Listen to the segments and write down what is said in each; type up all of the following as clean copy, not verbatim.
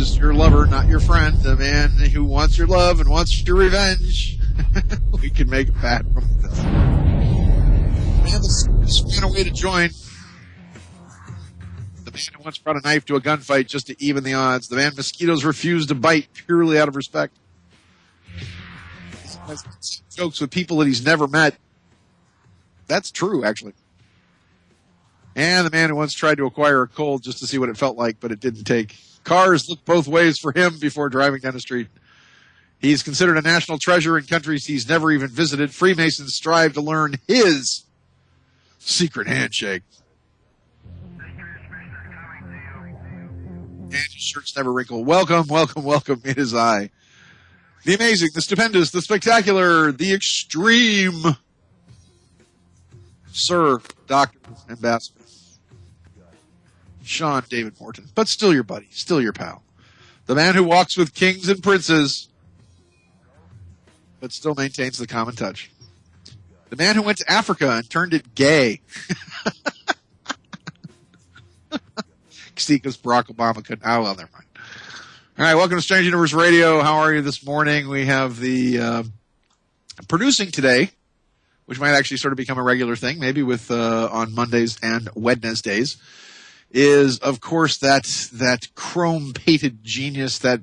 who's your lover, not your friend, the man who wants your love and wants your revenge. We can make a pat from this. Man, this ran away to join. The man who once brought a knife to a gunfight just to even the odds. The man mosquitoes refuse to bite purely out of respect. He has jokes with people that he's never met. That's true, actually. And the man who once tried to acquire a cold just to see what it felt like, but it didn't take. Cars look both ways for him before driving down the street. He's considered a national treasure in countries he's never even visited. Freemasons strive to learn his secret handshake. And his shirts never wrinkle. Welcome, welcome, welcome. It is I. The amazing, the stupendous, the spectacular, the extreme. Sir, Dr. Ambassador. Sean David Morton. But still your buddy, still your pal. The man who walks with kings and princes, but still maintains the common touch. The man who went to Africa and turned it gay. See, because Barack Obama couldn't. Oh, well, never mind. All right, welcome to Strange Universe Radio. How are you this morning? We have the producing today, which might actually sort of become a regular thing, maybe with on Mondays and Wednesdays, is of course that chrome-pated genius, that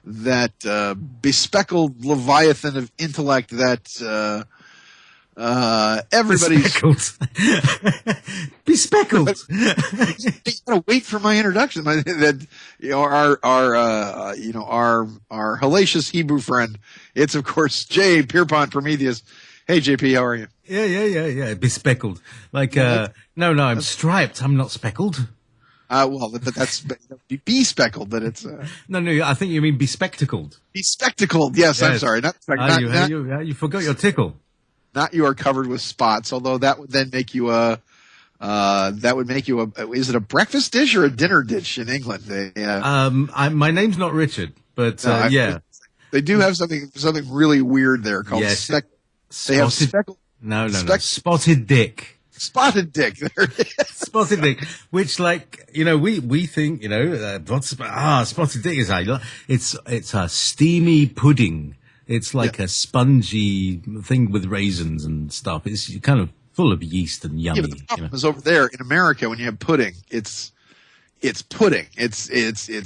bespeckled leviathan of intellect that everybody bespeckled. You gotta wait for my introduction. That our hellacious Hebrew friend. It's of course Jay Pierpont Prometheus. Hey JP, how are you? Yeah. Bespeckled. Like no, I'm striped. I'm not speckled. Well, but that's bespeckled, but it's No, I think you mean bespectacled. Bespectacled. Yes, I'm sorry. You forgot your tickle. Not you are covered with spots, although that would then make you is it a breakfast dish or a dinner dish in England? My name's not Richard, but yeah. They do have something really weird there called they have speckled. No. Spotted dick. Spotted dick. There it is. Spotted dick, which we think, spotted dick is it's a steamy pudding. It's like a spongy thing with raisins and stuff. It's kind of full of yeast and yummy. Yeah, but the problem is over there in America when you have pudding, it's pudding. It's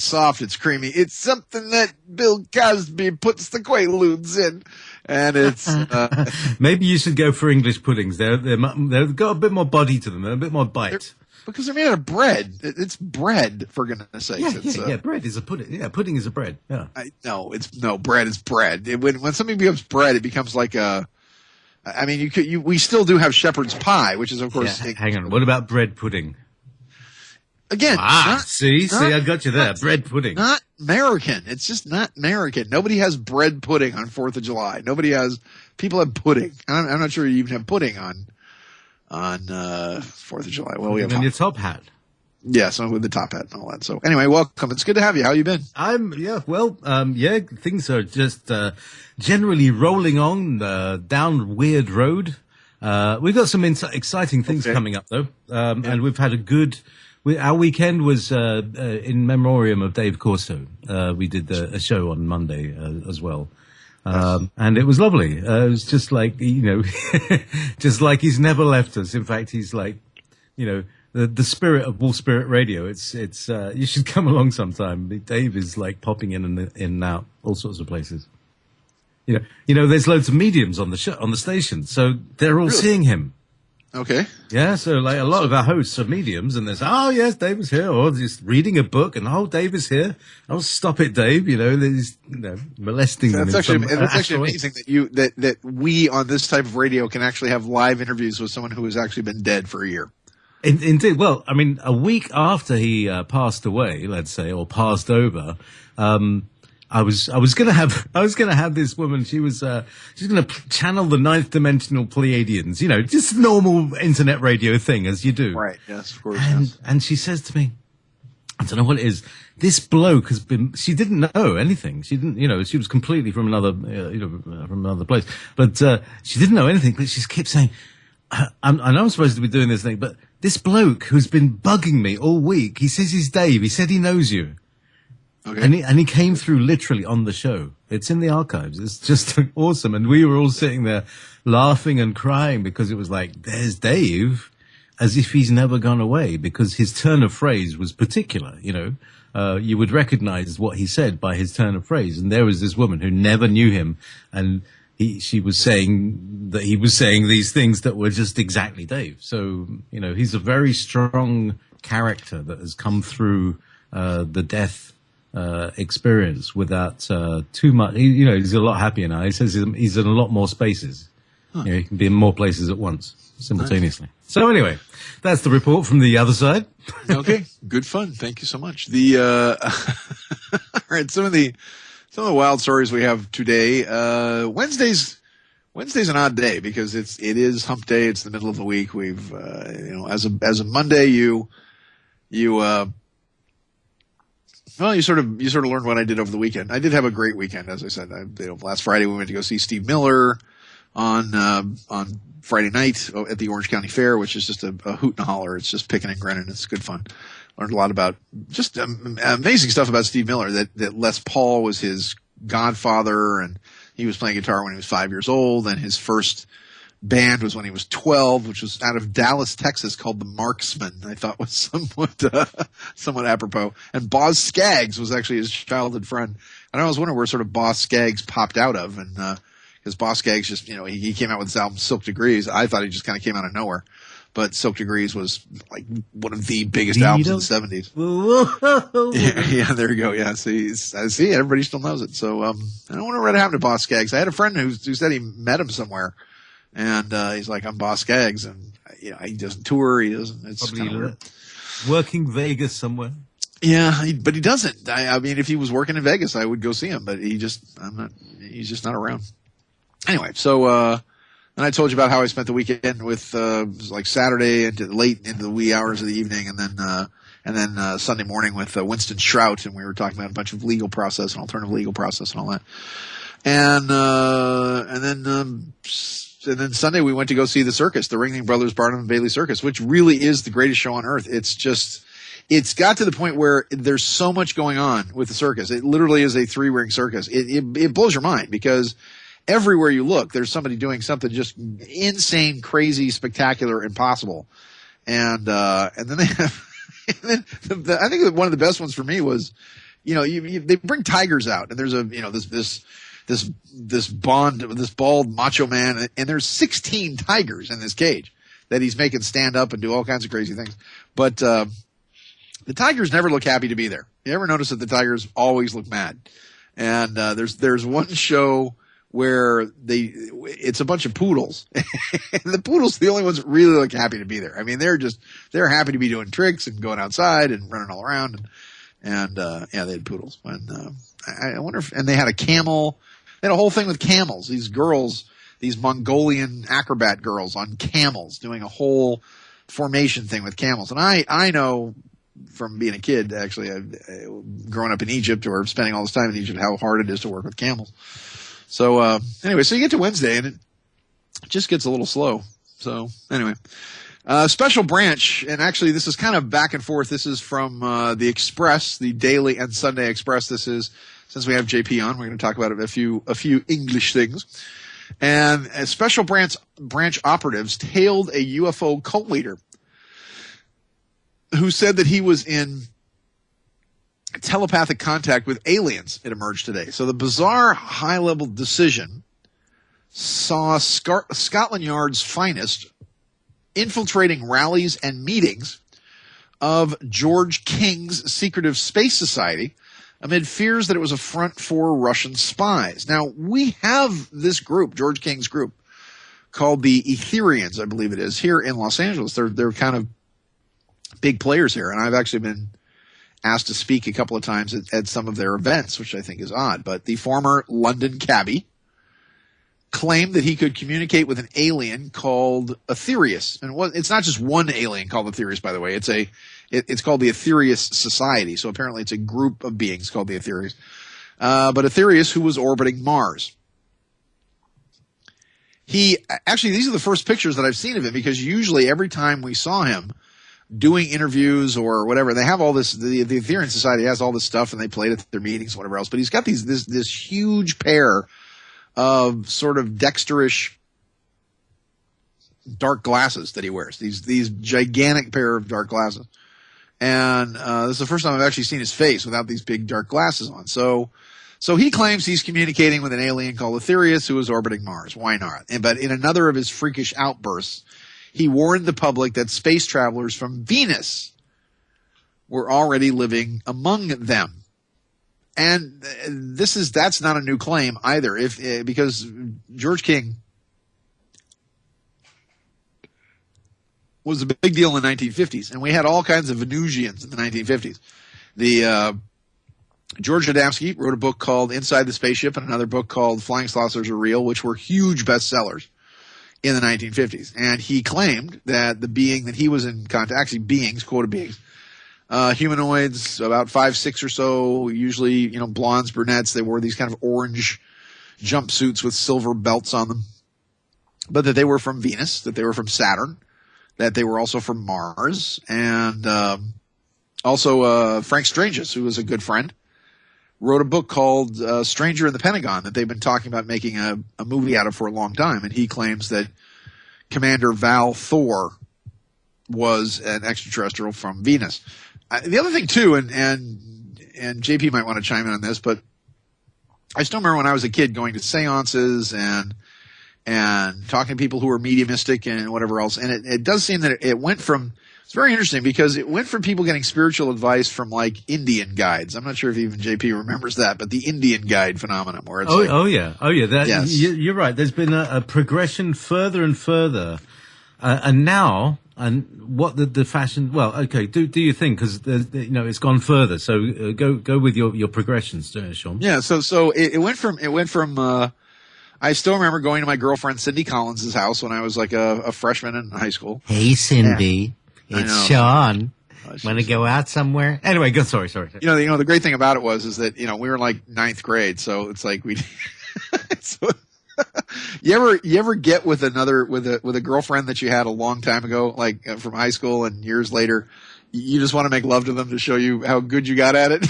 soft, it's creamy. It's something that Bill Cosby puts the Quaaludes in. And it's maybe you should go for English puddings. They've got a bit more body to them, they're a bit more bite. Because they're made out of bread. It's bread, for goodness sakes. Yeah, bread is a pudding. Yeah, pudding is a bread. Yeah. Bread is bread. When something becomes bread, it becomes like we still do have shepherd's pie, which is of course. Yeah, hang on. What about bread pudding? Again, see, I got you there. Bread pudding. Not American. It's just not American. Nobody has bread pudding on 4th of July. People have pudding. I'm not sure you even have pudding on 4th of July. Well, we have your top hat. Yeah, so with the top hat and all that. So anyway, welcome. It's good to have you. How you been? Things are just generally rolling on down weird road. We've got some exciting things coming up though, and we've had our weekend was in memoriam of Dave Corso. We did a show on Monday as well. And it was lovely. It was just like, just like he's never left us. In fact, he's like, the spirit of Wolf Spirit Radio. It's you should come along sometime. Dave is like popping in and out, all sorts of places. There's loads of mediums on the station, so they're all seeing him. Okay. Yeah, so like a lot of our hosts are mediums, and there's yes, Dave is here, or just reading a book, and Dave is here. Oh, stop it, Dave! He's molesting them. That's actually amazing that we on this type of radio can actually have live interviews with someone who has actually been dead for a year. Indeed. Well, I mean, a week after he passed away, let's say, or passed over, I was going to have this woman. She's going to channel the ninth dimensional Pleiadians, just normal internet radio thing as you do. Right. Yes, of course. And she says to me, I don't know what it is. This bloke she didn't know anything. She didn't, she was completely from another place, but, she didn't know anything, but she kept saying, I know I'm supposed to be doing this thing, but this bloke who's been bugging me all week, he says he's Dave. He said he knows you. Okay. And he came through literally on the show. It's in the archives. It's just awesome. And we were all sitting there laughing and crying because it was like, there's Dave, as if he's never gone away, because his turn of phrase was particular, you know. You would recognize what he said by his turn of phrase. And there was this woman who never knew him, and she was saying that he was saying these things that were just exactly Dave. So, you know, he's a very strong character that has come through the death experience without too much. You know, he's a lot happier now. He says he's in a lot more spaces. You know, he can be in more places at once, simultaneously. Nice. So anyway, that's the report from the other side. Okay, good fun. Thank you so much. All right, some of the wild stories we have today. Wednesday's an odd day because it is hump day. It's the middle of the week. We've as a Monday you sort of learned what I did over the weekend. I did have a great weekend, as I said. Last Friday we went to go see Steve Miller on Friday night at the Orange County Fair, which is just a hoot and a holler. It's just picking and grinning. It's good fun. Learned a lot about just amazing stuff about Steve Miller, that Les Paul was his godfather, and he was playing guitar when he was 5 years old, and his first band was when he was 12, which was out of Dallas, Texas, called the Marksmen. I thought was somewhat apropos. And Boz Scaggs was actually his childhood friend. And I was wondering where sort of Boz Scaggs popped out of, and because Boz Scaggs just, he came out with his album Silk Degrees. I thought he just kind of came out of nowhere. But Silk Degrees was like one of the biggest albums in the 70s. Yeah, there you go. Yeah, see, everybody still knows it. So I don't wonder what happened to Boz Scaggs. I had a friend who said he met him somewhere, and he's like, "I'm Boz Scaggs," and he doesn't tour. He doesn't. It's kind of weird. Working Vegas somewhere. Yeah, but he doesn't. I mean, if he was working in Vegas, I would go see him. But he's just not around. Anyway, so and I told you about how I spent the weekend with like Saturday into late into the wee hours of the evening, and then Sunday morning with Winston Shrout, and we were talking about a bunch of legal process and alternative legal process and all that. And then Sunday we went to go see the circus, the Ringling Brothers Barnum and Bailey Circus, which really is the greatest show on earth. It's got to the point where there's so much going on with the circus. It literally is a 3-ring circus. It blows your mind because everywhere you look, there's somebody doing something just insane, crazy, spectacular, impossible. And then they have, I think one of the best ones for me was, they bring tigers out, and there's this bald macho man, and there's 16 tigers in this cage that he's making stand up and do all kinds of crazy things. But, the tigers never look happy to be there. You ever notice that the tigers always look mad? And, there's one show where it's a bunch of poodles. And the poodles are the only ones that really look happy to be there. I mean, they're happy to be doing tricks and going outside and running all around. And they had poodles. And, I wonder and they had a camel. They had a whole thing with camels. These girls, these Mongolian acrobat girls on camels doing a whole formation thing with camels. And I know from being a kid, actually, growing up in Egypt or spending all this time in Egypt, how hard it is to work with camels. So, anyway, so you get to Wednesday and it just gets a little slow. So, anyway, special branch, and actually this is kind of back and forth. This is from, the Express, the Daily and Sunday Express. This is, since we have JP on, we're going to talk about a few English things. And special branch operatives tailed a UFO cult leader who said that he was in telepathic contact with aliens, it emerged today. So the bizarre high-level decision saw Scotland Yard's finest infiltrating rallies and meetings of George King's secretive space society amid fears that it was a front for Russian spies. Now, we have this group, George King's group, called the Etherians, I believe it is, here in Los Angeles. They're kind of big players here, and I've actually been asked to speak a couple of times at some of their events, which I think is odd. But the former London cabbie claimed that he could communicate with an alien called Aetherius. And it's not just one alien called Aetherius, by the way. It's called the Aetherius Society. So apparently it's a group of beings called the Aetherius. But Aetherius, who was orbiting Mars. These are the first pictures that I've seen of him, because usually every time we saw him doing interviews or whatever. They have all this, the Ethereum Society has all this stuff and they played at their meetings, whatever else. But he's got this huge pair of sort of dexterish dark glasses that he wears. These gigantic pair of dark glasses. And this is the first time I've actually seen his face without these big dark glasses on. So he claims he's communicating with an alien called Aetherius who is orbiting Mars. Why not? But in another of his freakish outbursts, he warned the public that space travelers from Venus were already living among them. And that's not a new claim either. Because George King was a big deal in the 1950s, and we had all kinds of Venusians in the 1950s. George Adamski wrote a book called Inside the Spaceship and another book called Flying Saucers Are Real, which were huge bestsellers in the 1950s. And he claimed that the being that he was in contact, actually beings, quoted beings, humanoids, about 5'6" or so, usually, blondes, brunettes. They wore these kind of orange jumpsuits with silver belts on them. But that they were from Venus, that they were from Saturn, that they were also from Mars, and also Frank Stranges, who was a good friend, wrote a book called Stranger in the Pentagon that they've been talking about making a movie out of for a long time. And he claims that Commander Val Thor was an extraterrestrial from Venus. The other thing, too, and JP might want to chime in on this, but I still remember when I was a kid going to seances and talking to people who were mediumistic and whatever else. And it does seem that it went from – it's very interesting because it went from people getting spiritual advice from like Indian guides. I'm not sure if even JP remembers that, but the Indian guide phenomenon where it's oh yeah. That, yes. You're right. There's been a progression further and further. And now, what the fashion, well, okay, do you think, because, it's gone further. So go with your progressions, Sean. Yeah. So it went from, I still remember going to my girlfriend Cindy Collins' house when I was like a freshman in high school. Hey, Cindy. It's Sean. Want to go out somewhere? Anyway, go. Sorry. The great thing about it is that, we were like ninth grade. So it's like so, you ever get with a girlfriend that you had a long time ago, like from high school, and years later, you just want to make love to them to show you how good you got at it?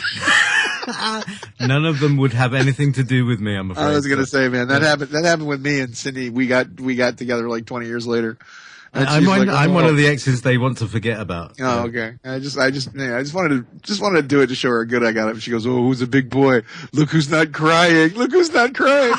None of them would have anything to do with me, I'm afraid. I was going to say, man, that happened with me and Cindy. We got together like 20 years later. I'm one of the exes they want to forget about. Oh, okay. I just wanted to do it to show her how good I got it. She goes, "Oh, who's a big boy? Look who's not crying. Look who's not crying."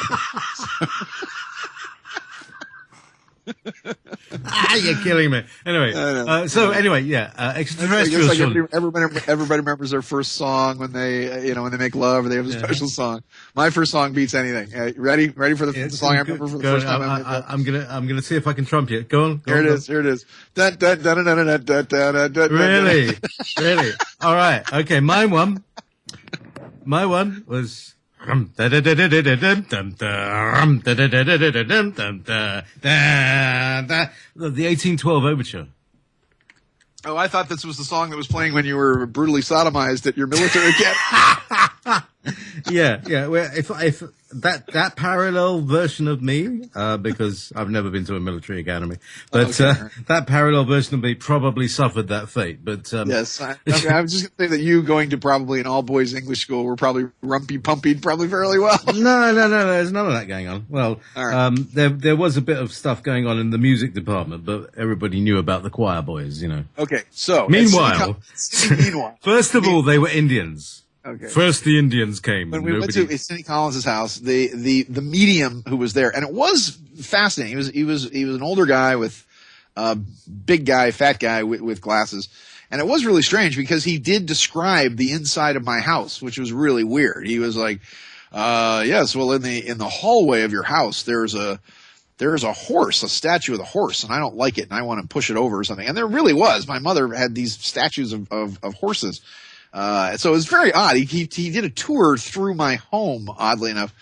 You're killing me. Anyway, extraterrestrials. I guess like everybody remembers their first song when they, when they make love or they have a special song. My first song beats anything. Ready for the song I remember for the first time? I'm gonna see if I can trump you. Go on. Here it is. Really? All right. Okay. My one was. The 1812 Overture. Oh, I thought this was the song that was playing when you were brutally sodomized at your military camp. Yeah. Well, if that parallel version of me, because I've never been to a military academy, but that parallel version of me probably suffered that fate. But yes, I was just going to say that you going to probably an all boys English school were probably rumpy-pumpied probably fairly well. No, there's none of that going on. Well, right. There was a bit of stuff going on in the music department, but everybody knew about the choir boys, Okay, so meanwhile, first of all, they were Indians. Okay. First, the Indians came. When we went to Cindy Collins' house, the medium who was there, and it was fascinating. He was an older guy with big guy, fat guy with glasses, and it was really strange because he did describe the inside of my house, which was really weird. He was like, "Yes, well, in the hallway of your house, there's a horse, a statue of the horse, and I don't like it, and I want to push it over or something." And there really was. My mother had these statues of horses. So it was very odd. He did a tour through my home, oddly enough,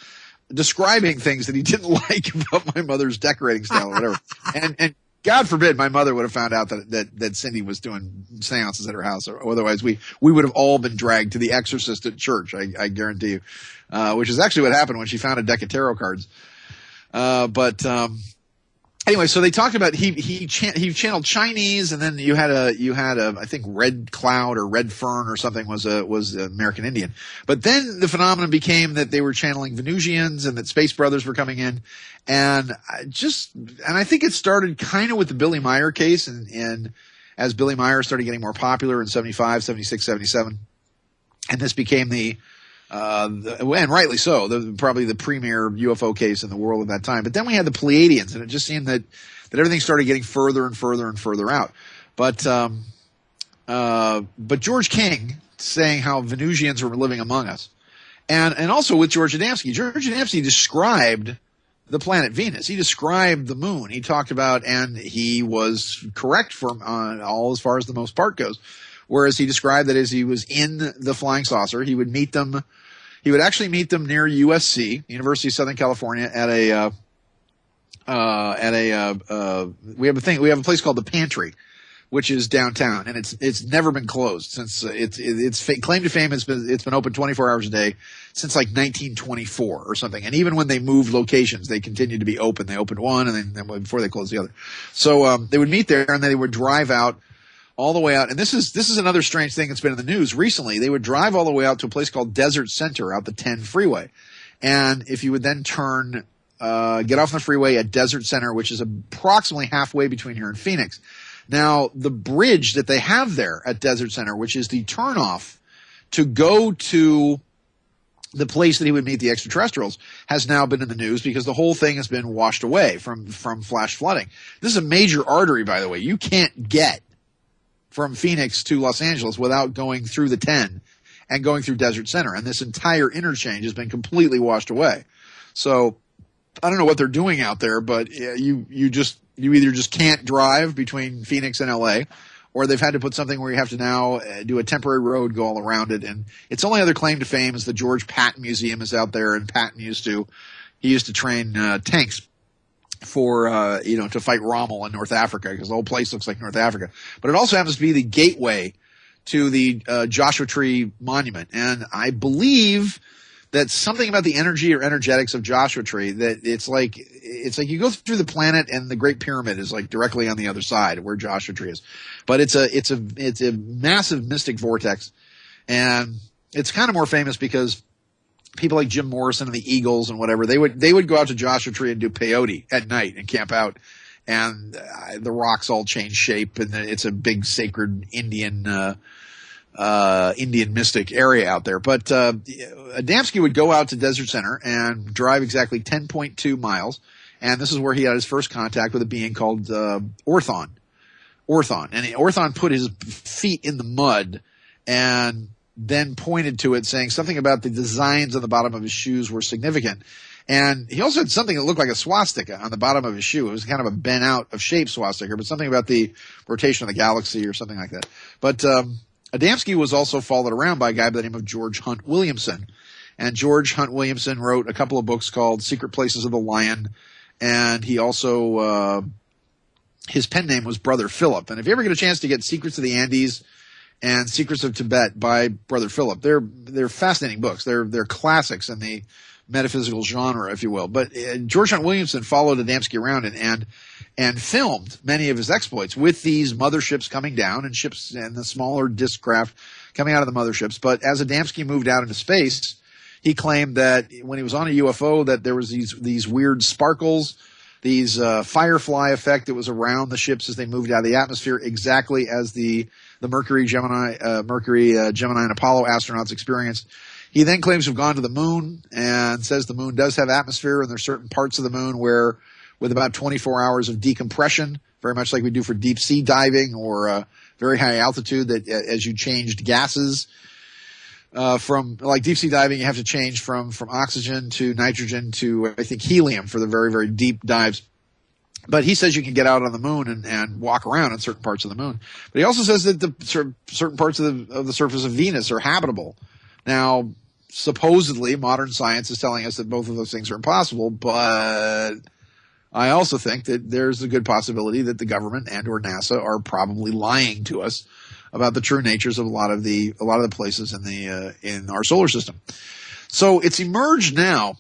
describing things that he didn't like about my mother's decorating style or whatever. And God forbid my mother would have found out that Cindy was doing seances at her house, or otherwise we would have all been dragged to the exorcist at church. I guarantee you, which is actually what happened when she found a deck of tarot cards. anyway, so they talked about he channeled Chinese, and then you had a I think Red Cloud or Red Fern or something was American Indian. But then the phenomenon became that they were channeling Venusians and that Space Brothers were coming in, and I think it started kind of with the Billy Meyer case, and as Billy Meyer started getting more popular in 75, 76, 77, and this became and rightly so, probably the premier UFO case in the world at that time. But then we had the Pleiadians, and it just seemed that everything started getting further and further and further out. But George King saying how Venusians were living among us, and also with George Adamski. George Adamski described the planet Venus. He described the moon. He talked about, and he was correct all as far as the most part goes. Whereas he described that as he was in the flying saucer, he would meet them. He would actually meet them near USC, University of Southern California, we have a place called the Pantry, which is downtown, and it's never been closed since its claim to fame it's been open 24 hours a day since like 1924 or something. And even when they moved locations, they continued to be open. They opened one, and then before they closed the other. So they would meet there, and then they would drive out all the way out. And this is another strange thing that's been in the news recently. They would drive all the way out to a place called Desert Center out the 10 freeway. And if you would then get off the freeway at Desert Center, which is approximately halfway between here and Phoenix. Now, the bridge that they have there at Desert Center, which is the turnoff to go to the place that he would meet the extraterrestrials, has now been in the news because the whole thing has been washed away from flash flooding. This is a major artery, by the way. You can't get from Phoenix to Los Angeles without going through the 10 and going through Desert Center. And this entire interchange has been completely washed away. So I don't know what they're doing out there, but you either just can't drive between Phoenix and LA, or they've had to put something where you have to now do a temporary road, go all around it. And its only other claim to fame is the George Patton Museum is out there, and Patton used to train tanks for to fight Rommel in North Africa, because the whole place looks like North Africa. But it also happens to be the gateway to the Joshua Tree Monument, and I believe that something about the energy or energetics of Joshua Tree, that it's like you go through the planet and the Great Pyramid is like directly on the other side where Joshua Tree is. But it's a massive mystic vortex, and it's kind of more famous because people like Jim Morrison and the Eagles and whatever, they would go out to Joshua Tree and do peyote at night and camp out, and the rocks all change shape, and it's a big sacred Indian mystic area out there. But Adamski would go out to Desert Center and drive exactly 10.2 miles, and this is where he had his first contact with a being called Orthon. And Orthon put his feet in the mud and then pointed to it, saying something about the designs on the bottom of his shoes were significant. And he also had something that looked like a swastika on the bottom of his shoe. It was kind of a bent out of shape swastika, but something about the rotation of the galaxy or something like that. But Adamski was also followed around by a guy by the name of George Hunt Williamson. And George Hunt Williamson wrote a couple of books called Secret Places of the Lion. And he also, his pen name was Brother Philip. And if you ever get a chance to get Secrets of the Andes and Secrets of Tibet by Brother Philip, they're fascinating books. They're classics in the metaphysical genre, if you will. But George Hunt Williamson followed Adamski around and filmed many of his exploits with these motherships coming down and ships and the smaller disc craft coming out of the motherships. But as Adamski moved out into space, he claimed that when he was on a UFO that there was these weird sparkles, these firefly effect that was around the ships as they moved out of the atmosphere, exactly as the Mercury, Gemini, and Apollo astronauts experienced. He then claims to have gone to the moon and says the moon does have atmosphere, and there's certain parts of the moon where, with about 24 hours of decompression, very much like we do for deep sea diving or very high altitude, that as you changed gases from like deep sea diving, you have to change from oxygen to nitrogen to, I think, helium for the very, very deep dives. But he says you can get out on the moon and walk around on certain parts of the moon. But he also says that the certain parts of the surface of Venus are habitable. Now, supposedly, modern science is telling us that both of those things are impossible, but I also think that there's a good possibility that the government and or NASA are probably lying to us about the true natures of a lot of the places in our solar system. So it's emerged now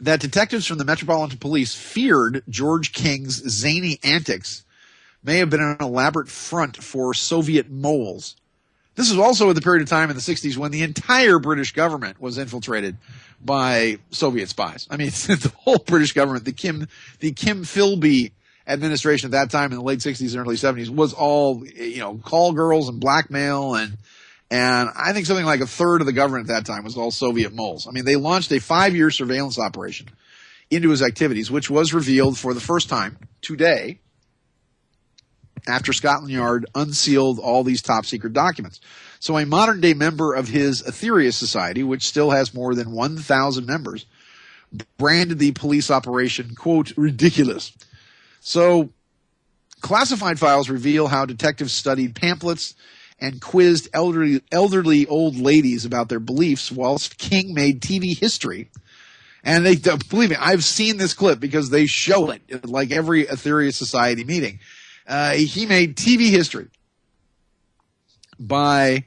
that detectives from the Metropolitan Police feared George King's zany antics may have been an elaborate front for Soviet moles. This was also at the period of time in the 60s when the entire British government was infiltrated by Soviet spies. I mean, the whole British government, the Kim Philby administration at that time in the late 60s and early 70s was all, call girls and blackmail, and I think something like a third of the government at that time was all Soviet moles. I mean, they launched a 5-year surveillance operation into his activities, which was revealed for the first time today after Scotland Yard unsealed all these top secret documents. So a modern day member of his Etheria Society, which still has more than 1,000 members, branded the police operation, quote, ridiculous. So classified files reveal how detectives studied pamphlets and quizzed elderly old ladies about their beliefs whilst King made TV history. And they, believe me, I've seen this clip because they show it like every Etheria Society meeting. He made TV history by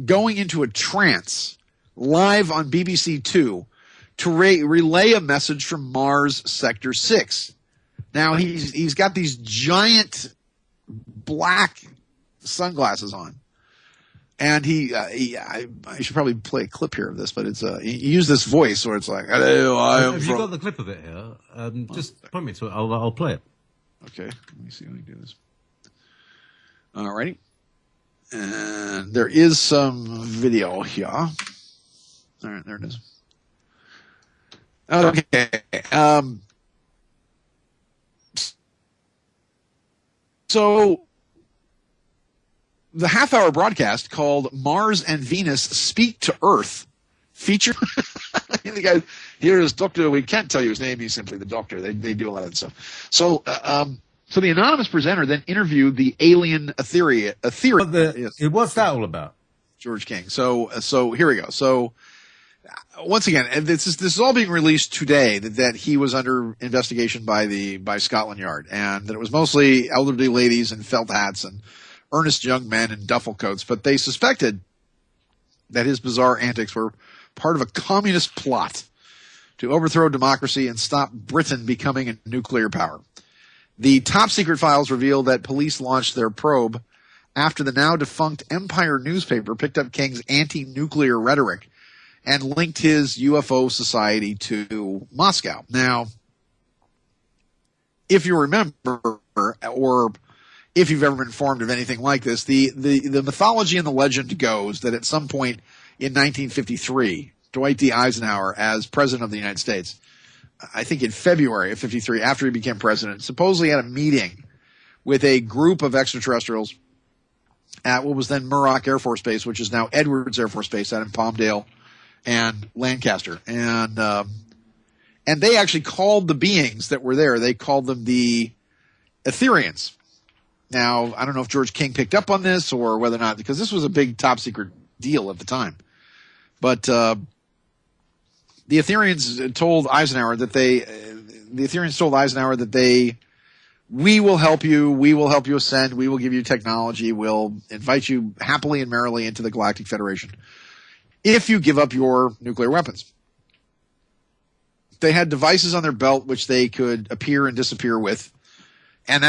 going into a trance live on BBC Two to relay a message from Mars Sector 6. Now he's got these giant black sunglasses on, and I should probably play a clip here of this, but it's he used this voice where it's like, "Hello, have you got the clip of it here? Just point me to it. I'll play it." Okay, let me see how I can do this. Alrighty. And there is some video here. All right, there it is. Okay. So the half-hour broadcast called Mars and Venus Speak to Earth feature. The guy here is Doctor. We can't tell you his name. He's simply the doctor. They do a lot of that stuff. So the anonymous presenter then interviewed the alien Etheria. Yes. What's that all about? George King. So here we go. So once again, and this is all being released today that he was under investigation by Scotland Yard, and that it was mostly elderly ladies in felt hats and earnest young men in duffel coats, but they suspected that his bizarre antics were part of a communist plot to overthrow democracy and stop Britain becoming a nuclear power. The top secret files reveal that police launched their probe after the now defunct Empire newspaper picked up King's anti-nuclear rhetoric and linked his UFO society to Moscow. Now, if you remember, or if you've ever been informed of anything like this, the mythology and the legend goes that at some point in 1953, Dwight D. Eisenhower, as president of the United States, I think in February of 53, after he became president, supposedly had a meeting with a group of extraterrestrials at what was then Muroc Air Force Base, which is now Edwards Air Force Base out in Palmdale and Lancaster. And they actually called the beings that were there, they called them the Etherians. Now, I don't know if George King picked up on this or whether or not, because this was a big top secret deal at the time. But the Etherians told Eisenhower that we will help you ascend, we will give you technology, we'll invite you happily and merrily into the Galactic Federation if you give up your nuclear weapons. They had devices on their belt which they could appear and disappear with. And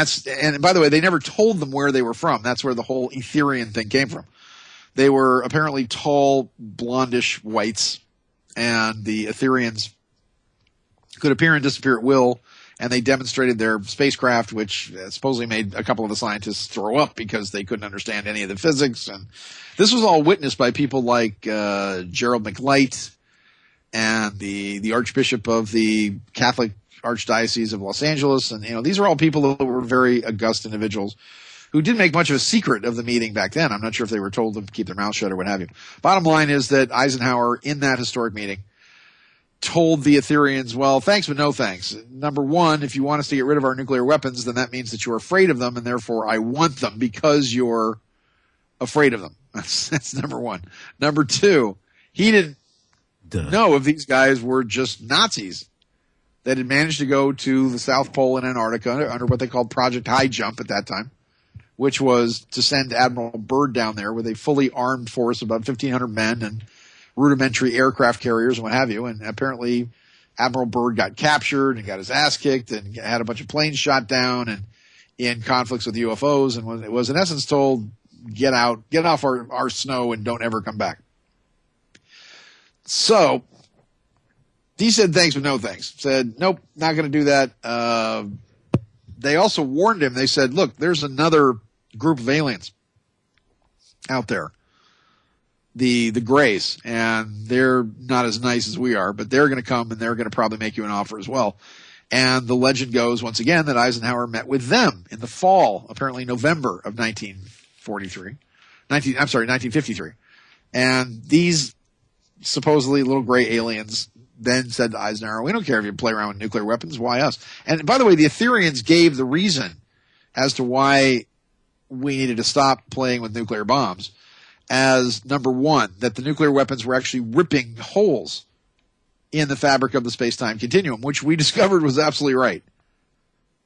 by the way, they never told them where they were from. That's where the whole Etherian thing came from. They were apparently tall, blondish whites, and the Etherians could appear and disappear at will, and they demonstrated their spacecraft, which supposedly made a couple of the scientists throw up because they couldn't understand any of the physics. And this was all witnessed by people like Gerald McLight and the Archbishop of the Catholic Archdiocese of Los Angeles. And, these are all people that were very august individuals who didn't make much of a secret of the meeting back then. I'm not sure if they were told to keep their mouth shut or what have you. Bottom line is that Eisenhower, in that historic meeting, told the Etherians, well, thanks, but no thanks. Number one, if you want us to get rid of our nuclear weapons, then that means that you're afraid of them, and therefore I want them because you're afraid of them. That's number one. Number two, he didn't know if these guys were just Nazis that had managed to go to the South Pole in Antarctica under what they called Project High Jump at that time, which was to send Admiral Byrd down there with a fully armed force of about 1,500 men and rudimentary aircraft carriers and what have you. And apparently Admiral Byrd got captured and got his ass kicked and had a bunch of planes shot down and in conflicts with UFOs, and was in essence told, get off our snow and don't ever come back. So he said thanks but no thanks. Said, nope, not going to do that. They also warned him. They said, look, there's another group of aliens out there, the Greys, and they're not as nice as we are, but they're going to come and they're going to probably make you an offer as well. And the legend goes once again that Eisenhower met with them in the fall, apparently November of 1953. And these supposedly little gray aliens then said to Eisenhower, we don't care if you play around with nuclear weapons. Why us? And by the way, the Etherians gave the reason as to why we needed to stop playing with nuclear bombs as, number one, that the nuclear weapons were actually ripping holes in the fabric of the space-time continuum, which we discovered was absolutely right.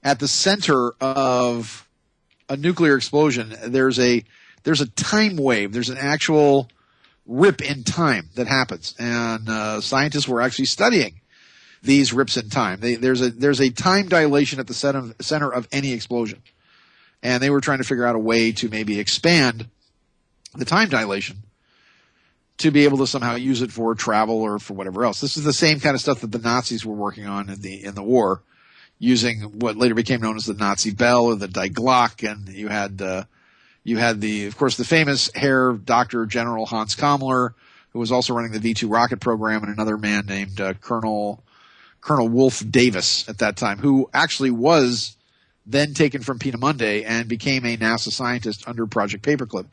At the center of a nuclear explosion, there's a time wave. There's an actual rip in time that happens, and scientists were actually studying these rips in time. There's a time dilation at the center of any explosion, and they were trying to figure out a way to maybe expand the time dilation to be able to somehow use it for travel or for whatever else. This is the same kind of stuff that the Nazis were working on in the war, using what later became known as the Nazi Bell or the Die Glocke, and you had of course, the famous Herr Dr. General Hans Kammler, who was also running the V-2 rocket program, and another man named Colonel Wolf Davis at that time, who actually was then taken from Peenemünde and became a NASA scientist under Project Paperclip.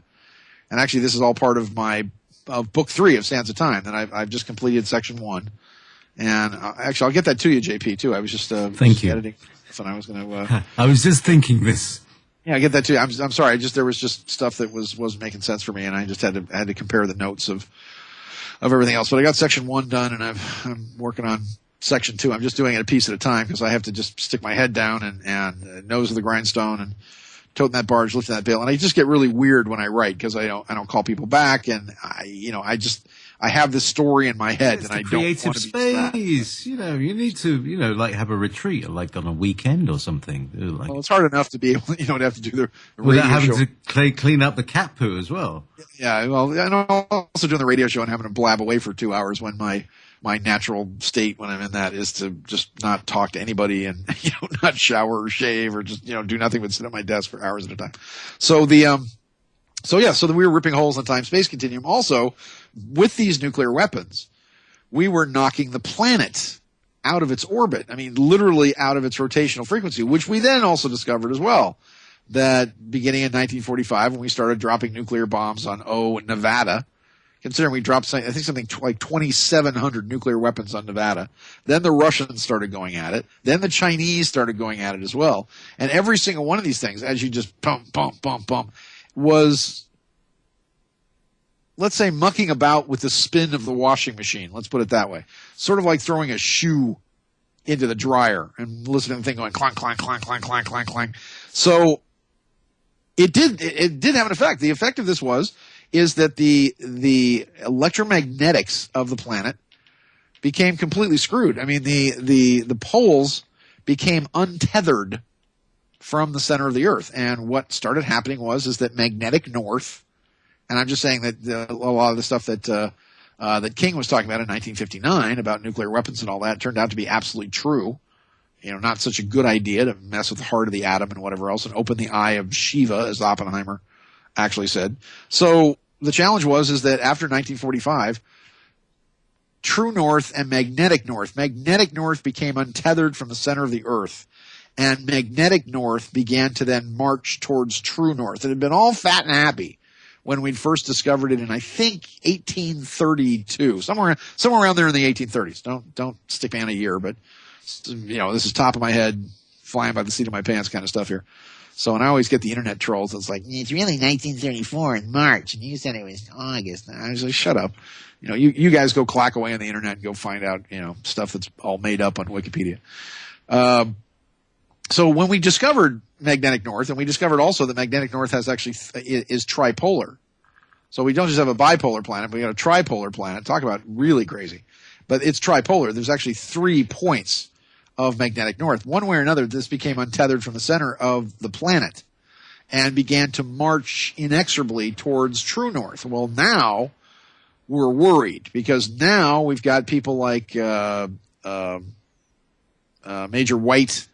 And actually, this is all part of book 3 of Sands of Time that I've just completed section 1. And actually, I'll get that to you, JP, too. I was just editing, and I was going to. I was just thinking this. Yeah, I get that too. I'm sorry. There was just stuff that wasn't making sense for me, and I just had to compare the notes of everything else. But I got section 1 done, and I'm working on section 2. I'm just doing it a piece at a time because I have to just stick my head down and nose of the grindstone and toting that barge, lifting that bale. And I just get really weird when I write because I don't call people back, and I have this story in my head, and I don't want to be space. You need to, like have a retreat, like on a weekend or something. Like, well, it's hard enough to be able, to have to do the without radio having show. to clean up the cat poo as well. Yeah, well, and I'm also doing the radio show and having to blab away for 2 hours when my natural state when I'm in that is to just not talk to anybody and not shower or shave or just do nothing but sit at my desk for hours at a time. So we were ripping holes in the time-space continuum. Also, with these nuclear weapons, we were knocking the planet out of its orbit. I mean, literally out of its rotational frequency, which we then also discovered as well. That beginning in 1945, when we started dropping nuclear bombs on Nevada, considering we dropped, I think, something like 2,700 nuclear weapons on Nevada. Then the Russians started going at it. Then the Chinese started going at it as well. And every single one of these things, as you just pump, was, let's say, mucking about with the spin of the washing machine. Let's put it that way. Sort of like throwing a shoe into the dryer and listening to the thing going clank, clank, clank, clank, clank, clank, clank. So it did have an effect. The effect of this is that the electromagnetics of the planet became completely screwed. I mean, the poles became untethered from the center of the Earth. And what started happening is that magnetic north, and I'm just saying that a lot of the stuff that King was talking about in 1959 about nuclear weapons and all that turned out to be absolutely true. Not such a good idea to mess with the heart of the atom and whatever else and open the eye of Shiva, as Oppenheimer actually said. So the challenge is that after 1945, true north and magnetic north became untethered from the center of the Earth. And magnetic north began to then march towards true north. It had been all fat and happy when we'd first discovered it in, I think, 1832, somewhere around there in the 1830s. Don't stick me on a year, but this is top of my head, flying by the seat of my pants kind of stuff here. So, and I always get the internet trolls. It's like, it's really 1934 in March, and you said it was August. And I was like, shut up. You guys go clack away on the internet and go find out, stuff that's all made up on Wikipedia. So when we discovered magnetic north, and we discovered also that magnetic north is tripolar. So we don't just have a bipolar planet, but we got a tripolar planet. Talk about really crazy. But it's tripolar. There's actually 3 points of magnetic north. One way or another, this became untethered from the center of the planet and began to march inexorably towards true north. Well, now we're worried because now we've got people like Major White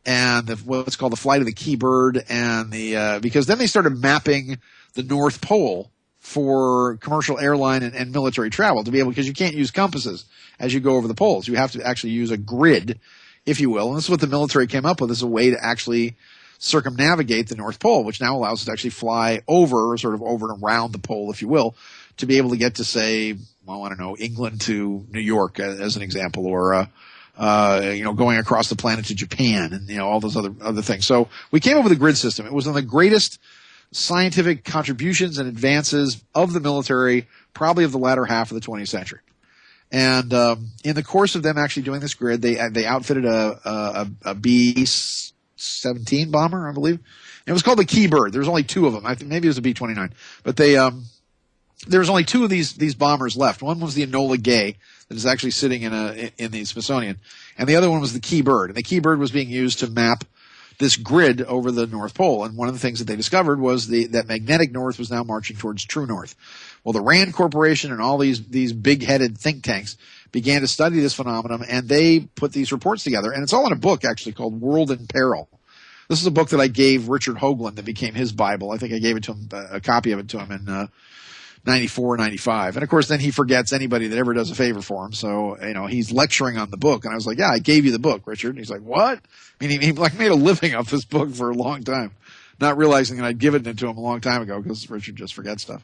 and what's called the Flight of the Keybird, and because then they started mapping the North Pole for commercial airline and military travel to be able, because you can't use compasses as you go over the poles. You have to actually use a grid, if you will. And this is what the military came up with as a way to actually circumnavigate the North Pole, which now allows us to actually fly over, sort of over and around the pole, if you will, to be able to get to, say, well, I don't know, England to New York as an example, or going across the planet to Japan, and all those other things. So we came up with a grid system. It was one of the greatest scientific contributions and advances of the military, probably of the latter half of the 20th century. And in the course of them actually doing this grid, they outfitted a B-17 bomber, I believe. And it was called the Keybird. There was only 2 of them. I think maybe it was a B-29, but there was only 2 of these bombers left. One was the Enola Gay that is actually sitting in the Smithsonian, and the other one was the Keybird. And the Keybird was being used to map this grid over the North Pole. And one of the things that they discovered was that magnetic north was now marching towards true north. Well, the Rand Corporation and all these big-headed think tanks began to study this phenomenon, and they put these reports together. And it's all in a book actually called World in Peril. This is a book that I gave Richard Hoagland that became his Bible. I think I gave it to him, a copy of it to him in 94, 95. And of course, then he forgets anybody that ever does a favor for him. So, he's lecturing on the book. And I was like, yeah, I gave you the book, Richard. And he's like, what? I mean, he made a living off this book for a long time, not realizing that I'd given it to him a long time ago, because Richard just forgets stuff.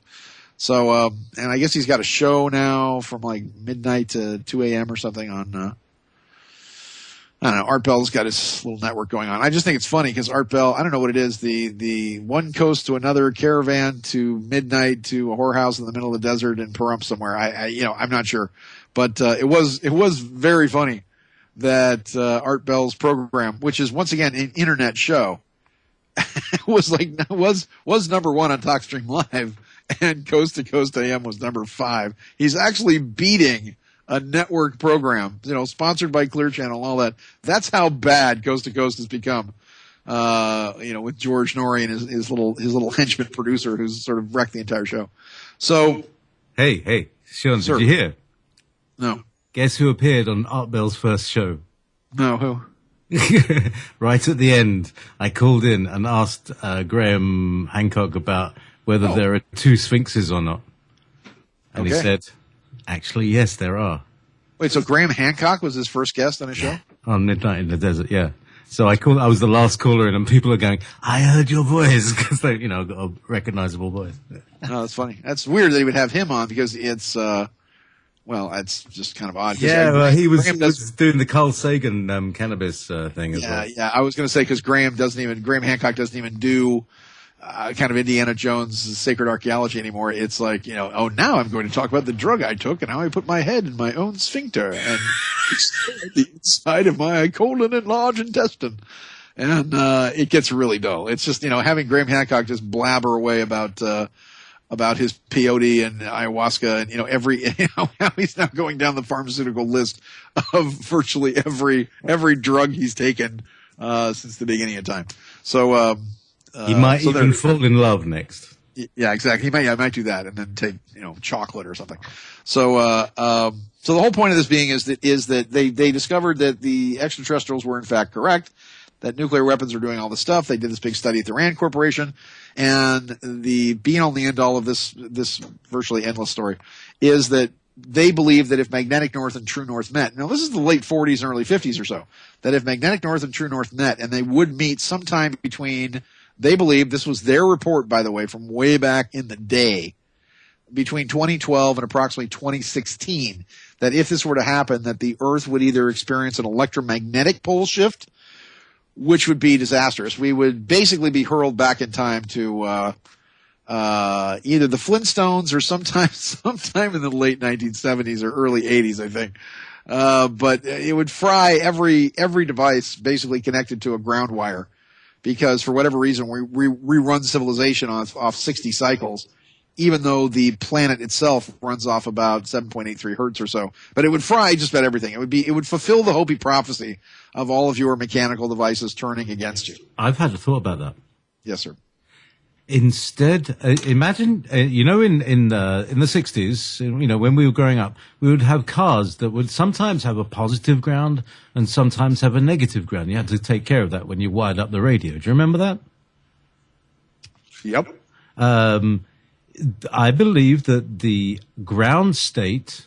So, and I guess he's got a show now from like midnight to 2 a.m. or something on, I don't know, Art Bell's got his little network going on. I just think it's funny because Art Bell, I don't know what it is, the one coast to another caravan to midnight to a whorehouse in the middle of the desert in Pahrump somewhere. I'm not sure, but it was very funny that Art Bell's program, which is once again an internet show, was number 1 on TalkStream Live, and Coast to Coast AM was number 5. He's actually beating a network program, sponsored by Clear Channel, all that. That's how bad Coast to Coast has become. With George Norrie and his little henchman producer who's sort of wrecked the entire show. So, hey, Sean, sir. Did you hear? No. Guess who appeared on Art Bell's first show? No, who? Right at the end, I called in and asked Graham Hancock about whether there are 2 sphinxes or not, and he said, actually, yes, there are. Wait, so Graham Hancock was his first guest on his show? On Midnight in the Desert, yeah. So I was the last caller in, and people are going, I heard your voice, because they, got a recognizable voice. No, that's funny. That's weird that he would have him on, because it's, it's just kind of odd. Yeah, well, he was doing the Carl Sagan cannabis thing as well. Yeah, I was going to say, because Graham Hancock doesn't even do kind of Indiana Jones sacred archaeology anymore. It's like, now I'm going to talk about the drug I took and how I put my head in my own sphincter and the inside of my colon and large intestine. And it gets really dull. It's just, having Graham Hancock just blabber away about his peyote and ayahuasca and, how he's now going down the pharmaceutical list of virtually every drug he's taken since the beginning of time. So, he might even fall in love next. Yeah, exactly. He might do that and then take, chocolate or something. So, so the whole point of this being is that they discovered that the extraterrestrials were in fact correct, that nuclear weapons are doing all this stuff. They did this big study at the Rand Corporation, and the be-all and the end-all of this virtually endless story is that they believe that if magnetic north and true north met, now this is the late 40s and early 50s or so, that if magnetic north and true north met, and they would meet sometime between, they believe, this was their report, by the way, from way back in the day, between 2012 and approximately 2016, that if this were to happen, that the Earth would either experience an electromagnetic pole shift, which would be disastrous. We would basically be hurled back in time to either the Flintstones or sometime in the late 1970s or early 80s, I think. But it would fry every device basically connected to a ground wire, because for whatever reason we run civilization off 60 cycles even though the planet itself runs off about 7.83 hertz or so. But it would fry just about everything. It would fulfill the Hopi prophecy of all of your mechanical devices turning against you. I've had a thought about that. Yes, sir. Instead, imagine, in the 60s, when we were growing up, we would have cars that would sometimes have a positive ground and sometimes have a negative ground. You had to take care of that when you wired up the radio. Do you remember that? Yep. I believe that the ground state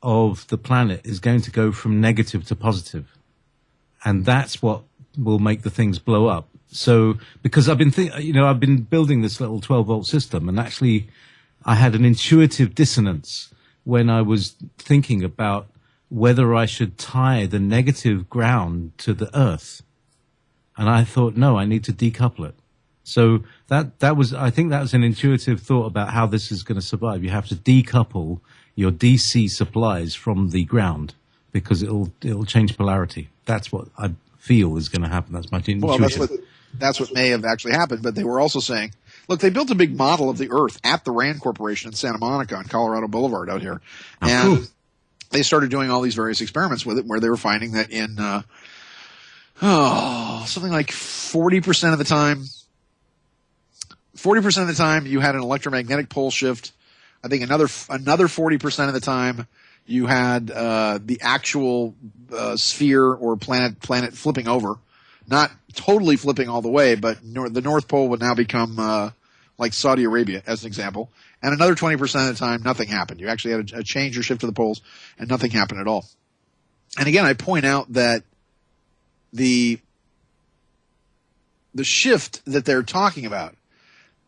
of the planet is going to go from negative to positive. And that's what will make the things blow up. So, because I've been building this little 12-volt system, and actually I had an intuitive dissonance when I was thinking about whether I should tie the negative ground to the earth. And I thought, no, I need to decouple it. So I think that was an intuitive thought about how this is going to survive. You have to decouple your DC supplies from the ground because it'll change polarity. That's what I feel is going to happen. That's my intuition. Well, that's what may have actually happened. But they were also saying, look, they built a big model of the Earth at the Rand Corporation in Santa Monica on Colorado Boulevard out here. And cool. They started doing all these various experiments with it where they were finding that in something like 40% of the time you had an electromagnetic pole shift. I think another 40% of the time you had the actual sphere or planet flipping over. Not totally flipping all the way, but the North Pole would now become like Saudi Arabia, as an example. And another 20% of the time, nothing happened. You actually had a change or shift to the poles, and nothing happened at all. And again, I point out that the shift that they're talking about,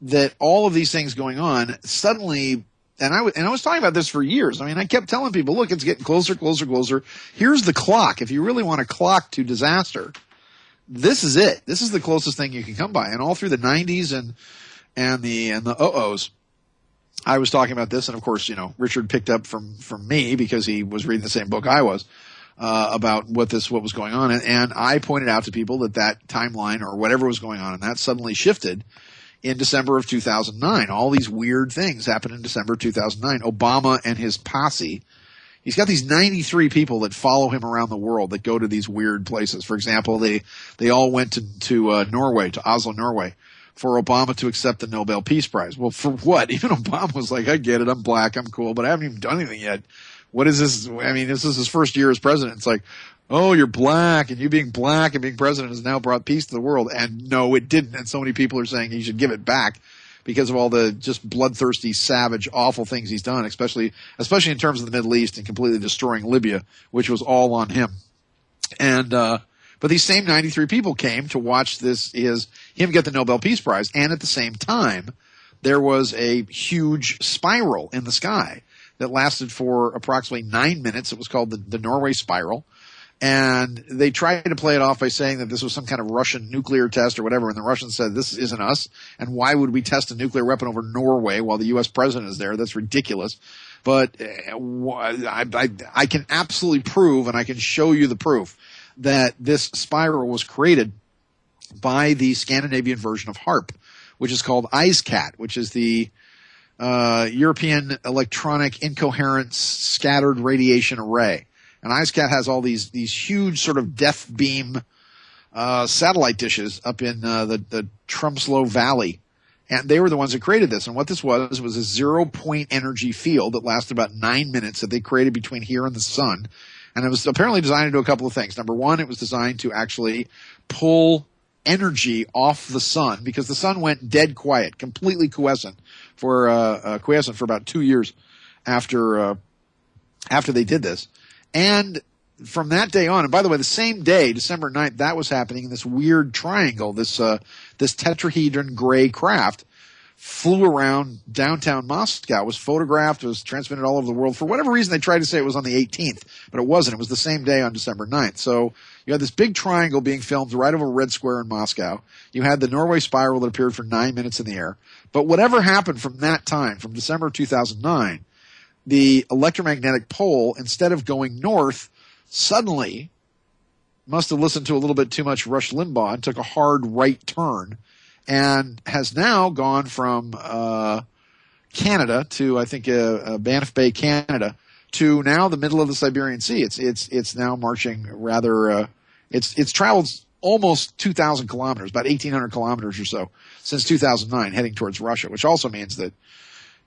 that all of these things going on suddenly, and I was talking about this for years. I mean, I kept telling people, look, it's getting closer, closer, closer. Here's the clock. If you really want a clock to disaster, this is it. This is the closest thing you can come by. And all through the 90s and the uh-ohs, I was talking about this. And of course, Richard picked up from me because he was reading the same book I was, about what was going on. And I pointed out to people that timeline or whatever was going on, and that suddenly shifted in December of 2009. All these weird things happened in December of 2009. Obama and his posse, he's got these 93 people that follow him around the world that go to these weird places. For example, they all went to Norway, to Oslo, Norway, for Obama to accept the Nobel Peace Prize. Well, for what? Even Obama was like, I get it, I'm black, I'm cool, but I haven't even done anything yet. What is this? I mean, this is his first year as president. It's like, oh, you're black, and you being black and being president has now brought peace to the world. And no, it didn't. And so many people are saying he should give it back because of all the just bloodthirsty, savage, awful things he's done, especially in terms of the Middle East and completely destroying Libya, which was all on him. And but these same 93 people came to watch him get the Nobel Peace Prize. And at the same time, there was a huge spiral in the sky that lasted for approximately 9 minutes. It was called the Norway spiral. And they tried to play it off by saying that this was some kind of Russian nuclear test or whatever. And the Russians said, this isn't us. And why would we test a nuclear weapon over Norway while the U.S. president is there? That's ridiculous. But I can absolutely prove, and I can show you the proof, that this spiral was created by the Scandinavian version of HARP, which is called IceCat, which is the European Electronic Incoherence Scattered Radiation Array. And IceCat has all these huge sort of death beam satellite dishes up in the Tromsø Valley. And they were the ones that created this. And what this was a 0-point energy field that lasted about 9 minutes that they created between here and the sun. And it was apparently designed to do a couple of things. Number one, it was designed to actually pull energy off the sun because the sun went dead quiet, completely quiescent for about 2 years after they did this. And from that day on, and by the way, the same day, December 9th, that was happening in this weird triangle, this tetrahedron gray craft flew around downtown Moscow, was photographed, was transmitted all over the world. For whatever reason, they tried to say it was on the 18th, but it wasn't. It was the same day on December 9th. So you had this big triangle being filmed right over Red Square in Moscow. You had the Norway spiral that appeared for 9 minutes in the air. But whatever happened from that time, from December 2009, the electromagnetic pole, instead of going north, suddenly must have listened to a little bit too much Rush Limbaugh and took a hard right turn and has now gone from Canada to, I think, Banff Bay, Canada, to now the middle of the Siberian Sea. It's now marching rather, it's traveled almost 2,000 kilometers, about 1,800 kilometers or so since 2009, heading towards Russia, which also means that,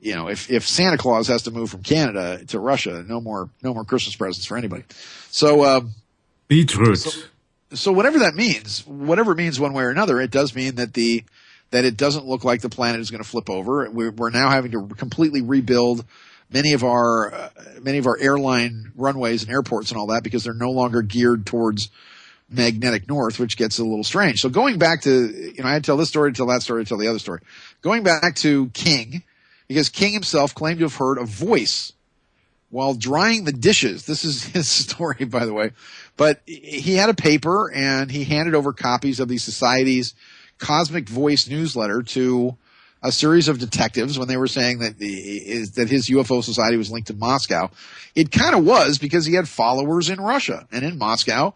you know, if Santa Claus has to move from Canada to Russia, no more Christmas presents for anybody. So, beetroot. So whatever that means, whatever it means one way or another, it does mean that that it doesn't look like the planet is going to flip over. We're now having to completely rebuild many of our airline runways and airports and all that, because they're no longer geared towards magnetic north, which gets a little strange. So going back to, you know, I had to tell this story, to tell that story, to tell the other story. Going back to King, because King himself claimed to have heard a voice while drying the dishes. This is his story, by the way. But he had a paper, and he handed over copies of the Society's Cosmic Voice newsletter to a series of detectives when they were saying that his UFO society was linked to Moscow. It kind of was, because he had followers in Russia and in Moscow.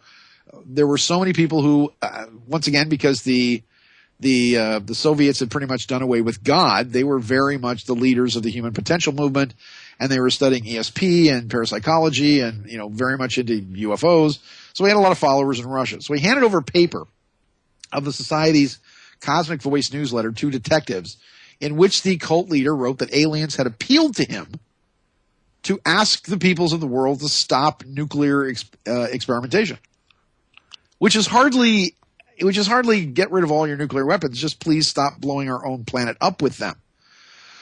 There were so many people who, once again, because the Soviets had pretty much done away with God, they were very much the leaders of the human potential movement, and they were studying ESP and parapsychology and, you know, very much into UFOs. So he had a lot of followers in Russia. So he handed over a paper of the Society's Cosmic Voice newsletter to detectives, in which the cult leader wrote that aliens had appealed to him to ask the peoples of the world to stop nuclear experimentation. Which is hardly get rid of all your nuclear weapons. Just please stop blowing our own planet up with them.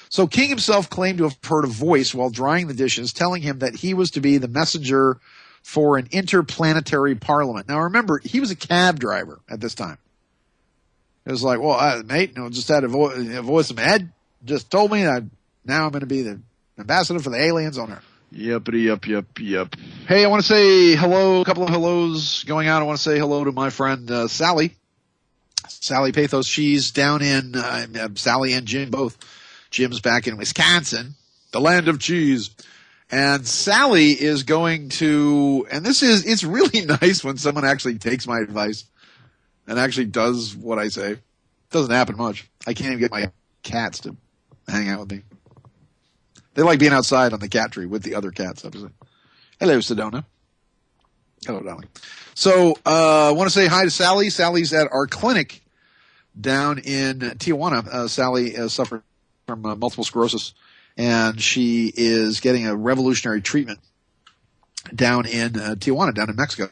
So King himself claimed to have heard a voice while drying the dishes telling him that he was to be the messenger for an interplanetary parliament. Now remember, he was a cab driver at this time. It was like, well, mate, you know, just had a voice in my head, just told me that now I'm going to be the ambassador for the aliens on Earth. Yep. Hey, I want to say hello, a couple of hellos going out. I want to say hello to my friend Sally Pathos. She's down in, Sally and Jim both. Jim's back in Wisconsin, the land of cheese. And Sally is going to, and it's really nice when someone actually takes my advice and actually does what I say. It doesn't happen much. I can't even get my cats to hang out with me. They like being outside on the cat tree with the other cats, obviously. Hello, Sedona. Hello, darling. So, I want to say hi to Sally. Sally's at our clinic down in Tijuana. Sally suffers from multiple sclerosis, and she is getting a revolutionary treatment down in Tijuana, down in Mexico.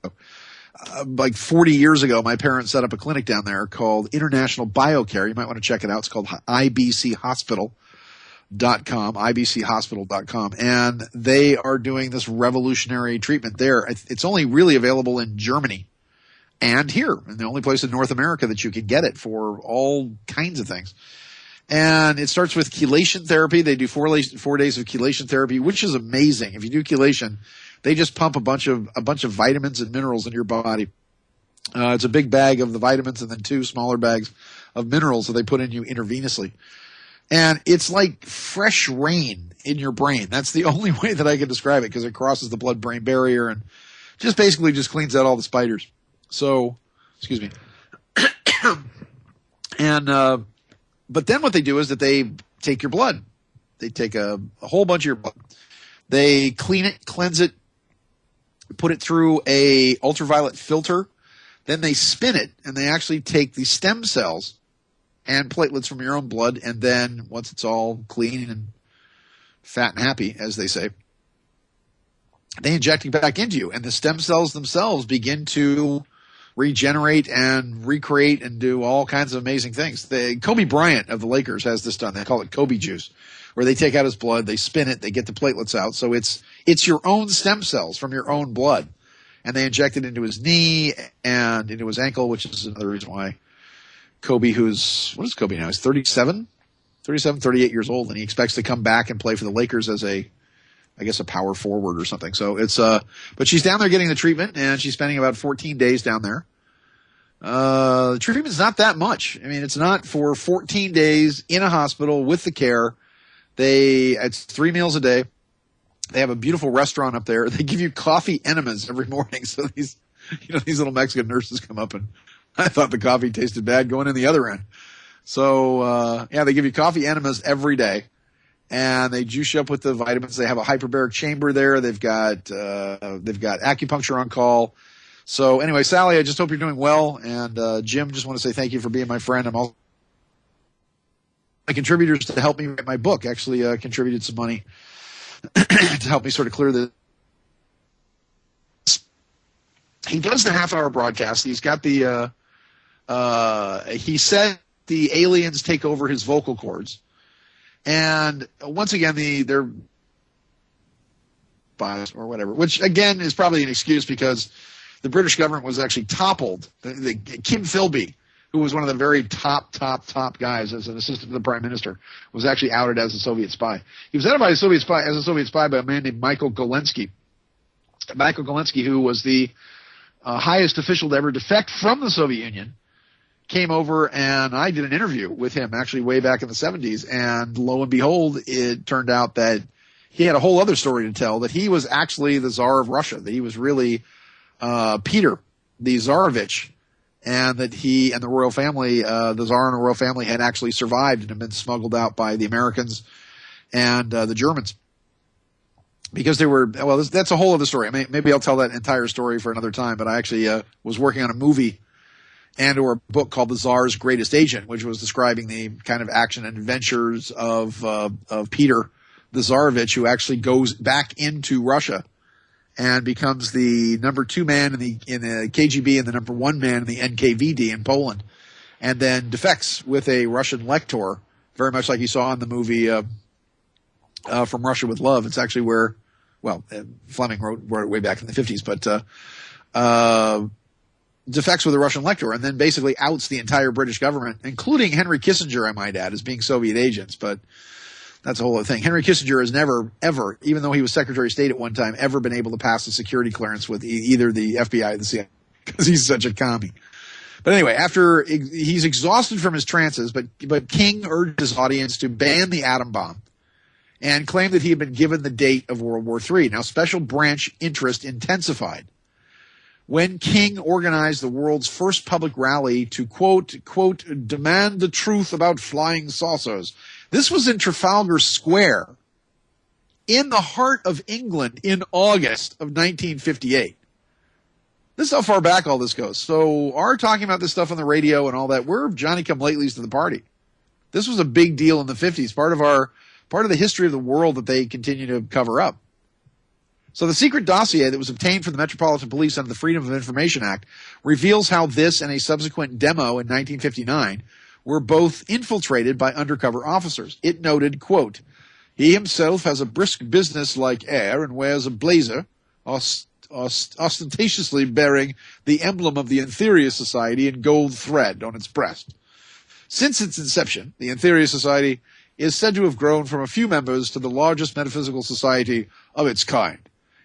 Like 40 years ago, my parents set up a clinic down there called International BioCare. You might want to check it out. It's called IBCHospital.com, ibchospital.com, and they are doing this revolutionary treatment there. It's only really available in Germany and here, and the only place in North America that you can get it for all kinds of things. And it starts with chelation therapy. They do 4 days of chelation therapy, which is amazing. If you do chelation, they just pump a bunch of vitamins and minerals in your body. It's a big bag of the vitamins and then 2 smaller bags of minerals that they put in you intravenously. And it's like fresh rain in your brain. That's the only way that I can describe it, because it crosses the blood-brain barrier and just basically just cleans out all the spiders. So, excuse me. And, but then what they do is that they take your blood. They take a whole bunch of your blood. They clean it, cleanse it, put it through a ultraviolet filter. Then they spin it, and they actually take the stem cells and platelets from your own blood, and then once it's all clean and fat and happy, as they say, they inject it back into you, and the stem cells themselves begin to regenerate and recreate and do all kinds of amazing things. Kobe Bryant of the Lakers has this done. They call it Kobe juice, where they take out his blood, they spin it, they get the platelets out. So it's your own stem cells from your own blood, and they inject it into his knee and into his ankle, which is another reason why Kobe, what is Kobe now? He's 38 years old, and he expects to come back and play for the Lakers as a power forward or something. So but she's down there getting the treatment, and she's spending about 14 days down there. The treatment's not that much. I mean, it's not for 14 days in a hospital with the care. It's 3 meals a day. They have a beautiful restaurant up there. They give you coffee enemas every morning. So these little Mexican nurses come up, and I thought the coffee tasted bad going in the other end. So, they give you coffee enemas every day. and they juice you up with the vitamins. They have a hyperbaric chamber there. They've got acupuncture on call. So anyway, Sally, I just hope you're doing well. And Jim, just want to say thank you for being my friend. I'm also my contributors to help me write my book actually contributed some money to help me sort of clear the. He does the half-hour broadcast. He's got the. He said the aliens take over his vocal cords, and once again they're biased or whatever, which again is probably an excuse because the British government was actually toppled. Kim Philby, who was one of the very top guys as an assistant to the prime minister, was actually outed as a Soviet spy. He was outed as a Soviet spy by a man named Michael Golensky. Michael Golensky, who was the highest official to ever defect from the Soviet Union, came over, and I did an interview with him actually way back in the 70s, and lo and behold, it turned out that he had a whole other story to tell, that he was actually the Tsar of Russia, that he was really Peter, the Tsarevich, and that he and the royal family, the Tsar and the royal family, had actually survived and had been smuggled out by the Americans and the Germans. Because they were, well, that's a whole other story. I mean, maybe I'll tell that entire story for another time, but I actually was working on a movie and or a book called The Tsar's Greatest Agent, which was describing the kind of action and adventures of Peter, the Tsarevich, who actually goes back into Russia and becomes the number 2 man in the KGB and the number 1 man in the NKVD in Poland, and then defects with a Russian lector, very much like you saw in the movie From Russia with Love. It's actually where, well, Fleming wrote it way back in the 50s, but defects with a Russian lector and then basically outs the entire British government, including Henry Kissinger, I might add, as being Soviet agents. But that's a whole other thing. Henry Kissinger has never, ever, even though he was Secretary of State at one time, ever been able to pass a security clearance with either the FBI or the CIA because he's such a commie. But anyway, after he's exhausted from his trances, but King urged his audience to ban the atom bomb and claimed that he had been given the date of World War III. Now, special branch interest intensified when King organized the world's first public rally to, quote, demand the truth about flying saucers. This was in Trafalgar Square in the heart of England in August of 1958. This is how far back all this goes. So our talking about this stuff on the radio and all that, we're Johnny-come-latelys to the party. This was a big deal in the 50s, part of the history of the world that they continue to cover up. So the secret dossier that was obtained from the Metropolitan Police under the Freedom of Information Act reveals how this and a subsequent demo in 1959 were both infiltrated by undercover officers. It noted, quote, he himself has a brisk business-like air and wears a blazer, ostentatiously bearing the emblem of the Inferior Society in gold thread on its breast. Since its inception, the Inferior Society is said to have grown from a few members to the largest metaphysical society of its kind.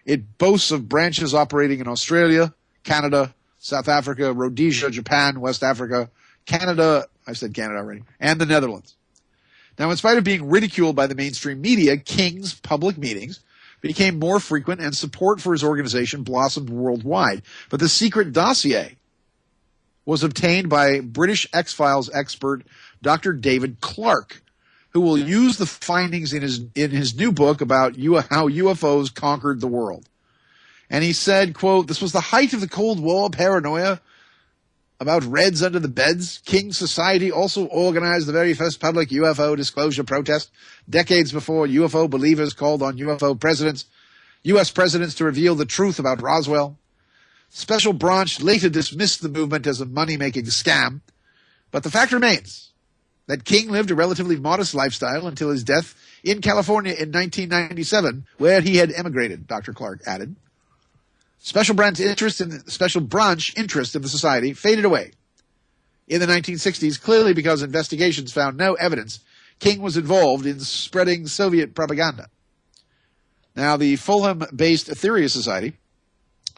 It boasts of branches operating in Australia, Canada, South Africa, Rhodesia, Japan, West Africa, Canada, I've said Canada already, and the Netherlands. Now, in spite of being ridiculed by the mainstream media, King's public meetings became more frequent and support for his organization blossomed worldwide. But the secret dossier was obtained by British X-Files expert Dr. David Clarke, who will use the findings in his new book about how UFOs conquered the world. And he said, quote, this was the height of the Cold War paranoia about Reds under the beds. King's Society also organized the very first public UFO disclosure protest decades before UFO believers called on UFO presidents, U.S. presidents to reveal the truth about Roswell. Special Branch later dismissed the movement as a money-making scam. But the fact remains that King lived a relatively modest lifestyle until his death in California in 1997, where he had emigrated, Dr. Clarke added. Special branch interest in the society faded away in the 1960s, clearly because investigations found no evidence King was involved in spreading Soviet propaganda. Now, the Fulham-based Etheria Society,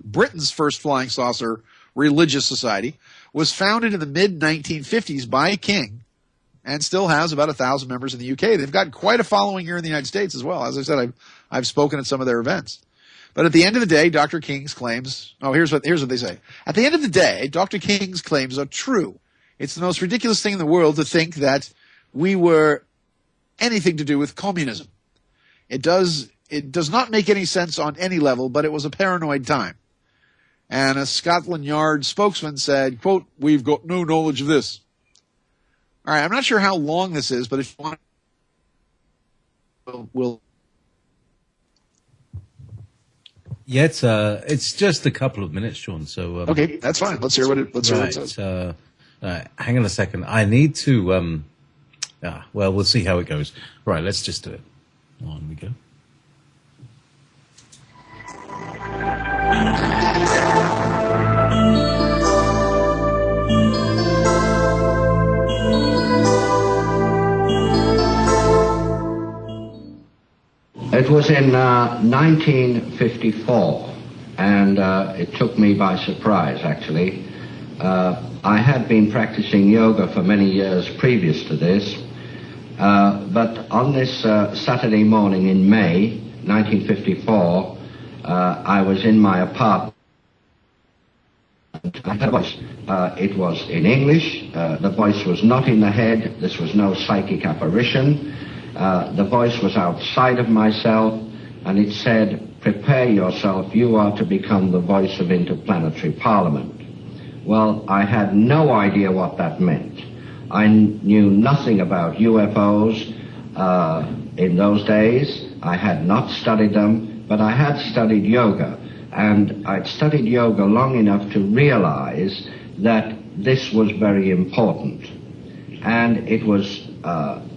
Britain's first flying saucer religious society, was founded in the mid-1950s by King and still has about 1,000 members in the UK. They've got quite a following here in the United States as well. As I said, I've spoken at some of their events. But at the end of the day, Dr. King's claims, here's what they say. At the end of the day, Dr. King's claims are true. It's the most ridiculous thing in the world to think that we were anything to do with communism. It does not make any sense on any level, but it was a paranoid time. And a Scotland Yard spokesman said, quote, "We've got no knowledge of this." All right, I'm not sure how long this is, but if you want, we'll. Yeah, it's just a couple of minutes, Sean. So okay, that's fine. Let's hear what it says. Hang on a second. I need to. Well, we'll see how it goes. Right, let's just do it. On we go. It was in 1954, and it took me by surprise, actually. I had been practicing yoga for many years previous to this, but on this Saturday morning in May 1954, I was in my apartment. I heard a voice. It was in English. The voice was not in the head. This was no psychic apparition. The voice was outside of myself, and it said, "Prepare yourself, you are to become the voice of interplanetary parliament." Well, I had no idea what that meant. I knew nothing about UFOs in those days. I had not studied them, but I had studied yoga, and I'd studied yoga long enough to realize that this was very important. And it was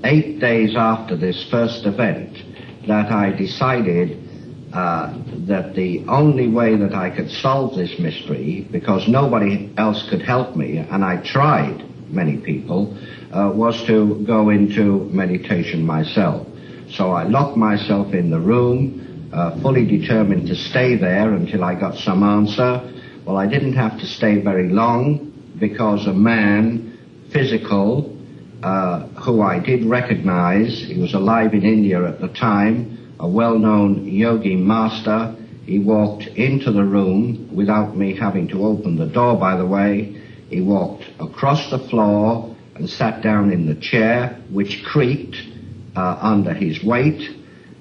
8 days after this first event that I decided that the only way that I could solve this mystery, because nobody else could help me, and I tried many people, was to go into meditation myself. So I locked myself in the room, fully determined to stay there until I got some answer. Well, I didn't have to stay very long, because a man, physical, who I did recognize, he was alive in India at the time, a well-known yogi master. He walked into the room without me having to open the door, by the way. He walked across the floor and sat down in the chair, which creaked under his weight,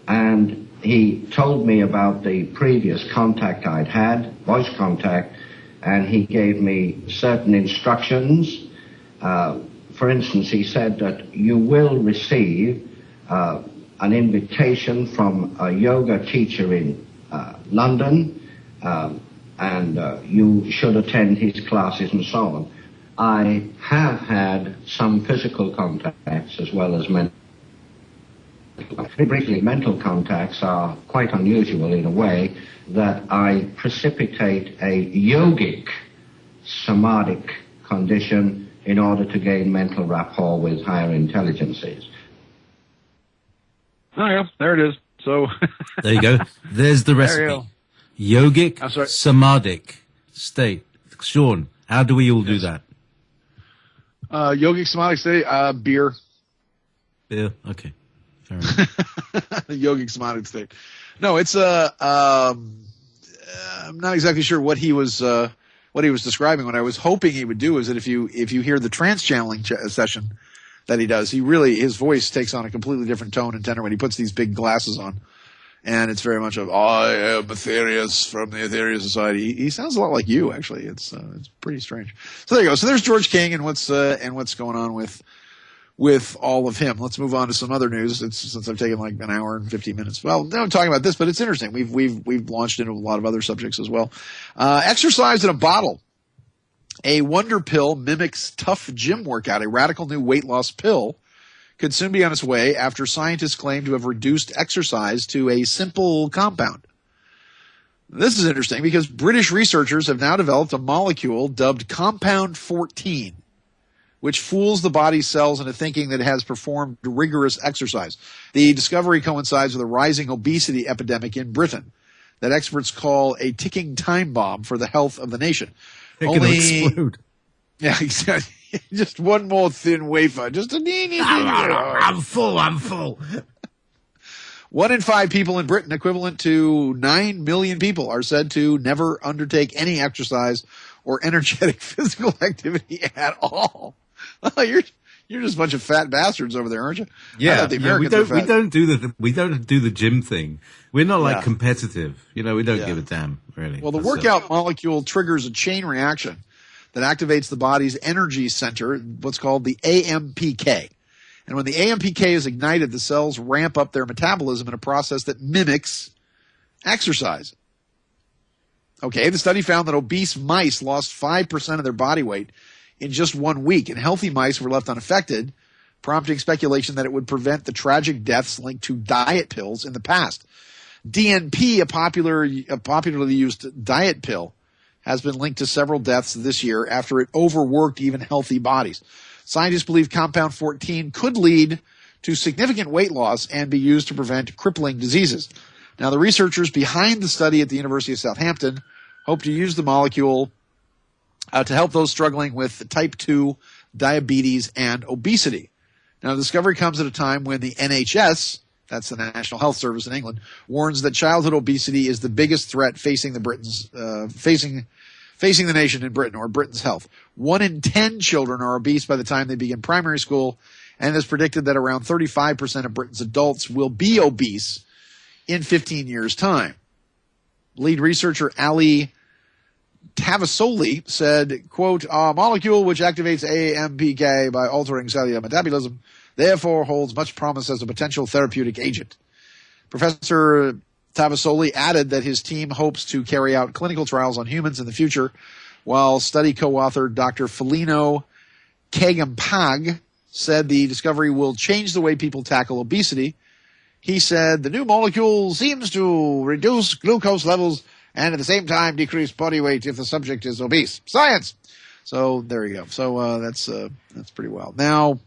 and he told me about the previous contact I'd had, voice contact, and he gave me certain instructions. For instance, he said that you will receive an invitation from a yoga teacher in London, and you should attend his classes and so on. I have had some physical contacts as well as mental. Briefly, mental contacts are quite unusual in a way that I precipitate a yogic samadhic condition in order to gain mental rapport with higher intelligences. Oh, yeah, there it is. So there you go. There's the recipe. Yogic, samadhic state. Sean, how do we all do that? Yogic samadhic state, beer. Beer, okay. Fair enough. Yogic samadhic state. No, it's I'm not exactly sure what he was describing. What I was hoping he would do is that if you hear the trance channeling session that he does, his voice takes on a completely different tone and tenor when he puts these big glasses on, and it's very much of "I am Aetherius from the Aetherius Society." He sounds a lot like you, actually. It's pretty strange. So there you go. So there's George King and what's going on with all of him. Let's move on to some other news. Since I've taken like an hour and 15 minutes. Well, now I'm talking about this, but it's interesting. We've launched into a lot of other subjects as well. Exercise in a bottle. A wonder pill mimics tough gym workout. A radical new weight loss pill could soon be on its way after scientists claim to have reduced exercise to a simple compound. This is interesting because British researchers have now developed a molecule dubbed Compound 14, which fools the body's cells into thinking that it has performed rigorous exercise. The discovery coincides with a rising obesity epidemic in Britain that experts call a ticking time bomb for the health of the nation. It can explode. Yeah, exactly. Just one more thin wafer. Just a I'm full. 1 in 5 people in Britain, equivalent to 9 million people, are said to never undertake any exercise or energetic physical activity at all. You're You're just a bunch of fat bastards over there, aren't you? Yeah, the we Americans are fat. we don't do the gym thing. We're not like Yeah. competitive. We don't give a damn, really. Well, the That's, workout molecule triggers a chain reaction that activates the body's energy center, what's called the AMPK. And when the AMPK is ignited, the cells ramp up their metabolism in a process that mimics exercise. Okay, the study found that obese mice lost 5% of their body weight in just 1 week, and healthy mice were left unaffected, prompting speculation that it would prevent the tragic deaths linked to diet pills in the past. DNP, a popularly used diet pill, has been linked to several deaths this year after it overworked even healthy bodies. Scientists believe compound 14 could lead to significant weight loss and be used to prevent crippling diseases. Now, the researchers behind the study at the University of Southampton hope to use the molecule to help those struggling with type 2 diabetes and obesity. Now, the discovery comes at a time when the NHS, that's the National Health Service in England, warns that childhood obesity is the biggest threat facing the nation in Britain, or Britain's health. 1 in 10 children are obese by the time they begin primary school, and it is predicted that around 35% of Britain's adults will be obese in 15 years' time. Lead researcher Ali Tavasoli said, quote, "A molecule which activates AMPK by altering cellular metabolism therefore holds much promise as a potential therapeutic agent." Professor Tavasoli added that his team hopes to carry out clinical trials on humans in the future, while study co-author Dr. Felino Kagampag said the discovery will change the way people tackle obesity. He said, "The new molecule seems to reduce glucose levels and at the same time decrease body weight if the subject is obese. Science!" So there you go. So that's pretty well. Now,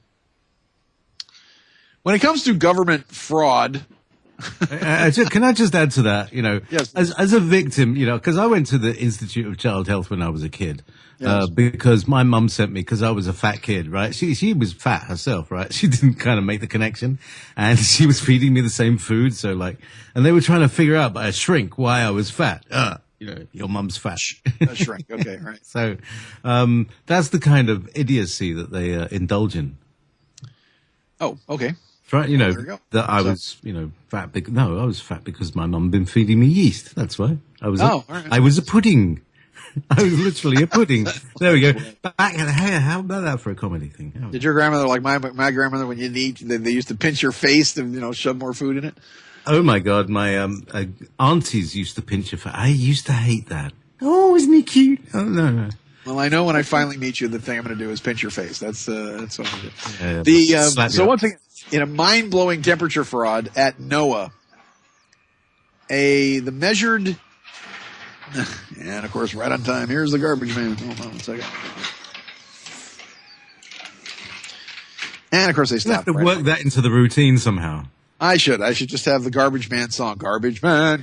when it comes to government fraud, can I just add to that? Yes. As a victim, because I went to the Institute of Child Health when I was a kid, Yes. because my mum sent me because I was a fat kid, right? She was fat herself, right? She didn't kind of make the connection, and she was feeding me the same food, so and they were trying to figure out by a shrink why I was fat. Your mum's fat. A shrink. Okay, right. So that's the kind of idiocy that they indulge in. Oh, okay. Right, There you go. that I was, fat. I was fat because my mum been feeding me yeast. That's why I was. All right. I was a pudding. I was literally a pudding. There we go. How about that for a comedy thing? Did your grandmother, like my grandmother, when you'd eat, they used to pinch your face to shove more food in it? Oh my God, my aunties used to pinch your face. I used to hate that. Oh, isn't he cute? Oh no. Well, I know when I finally meet you, the thing I'm going to do is pinch your face. That's what I'm going to do. Yeah, So one thing, in a mind-blowing temperature fraud at NOAA, the measured, and of course, right on time. Here's the garbage man. Hold on a second. And of course, they You have stopped. to work that into the routine somehow. I should just have the garbage man song. Garbage man,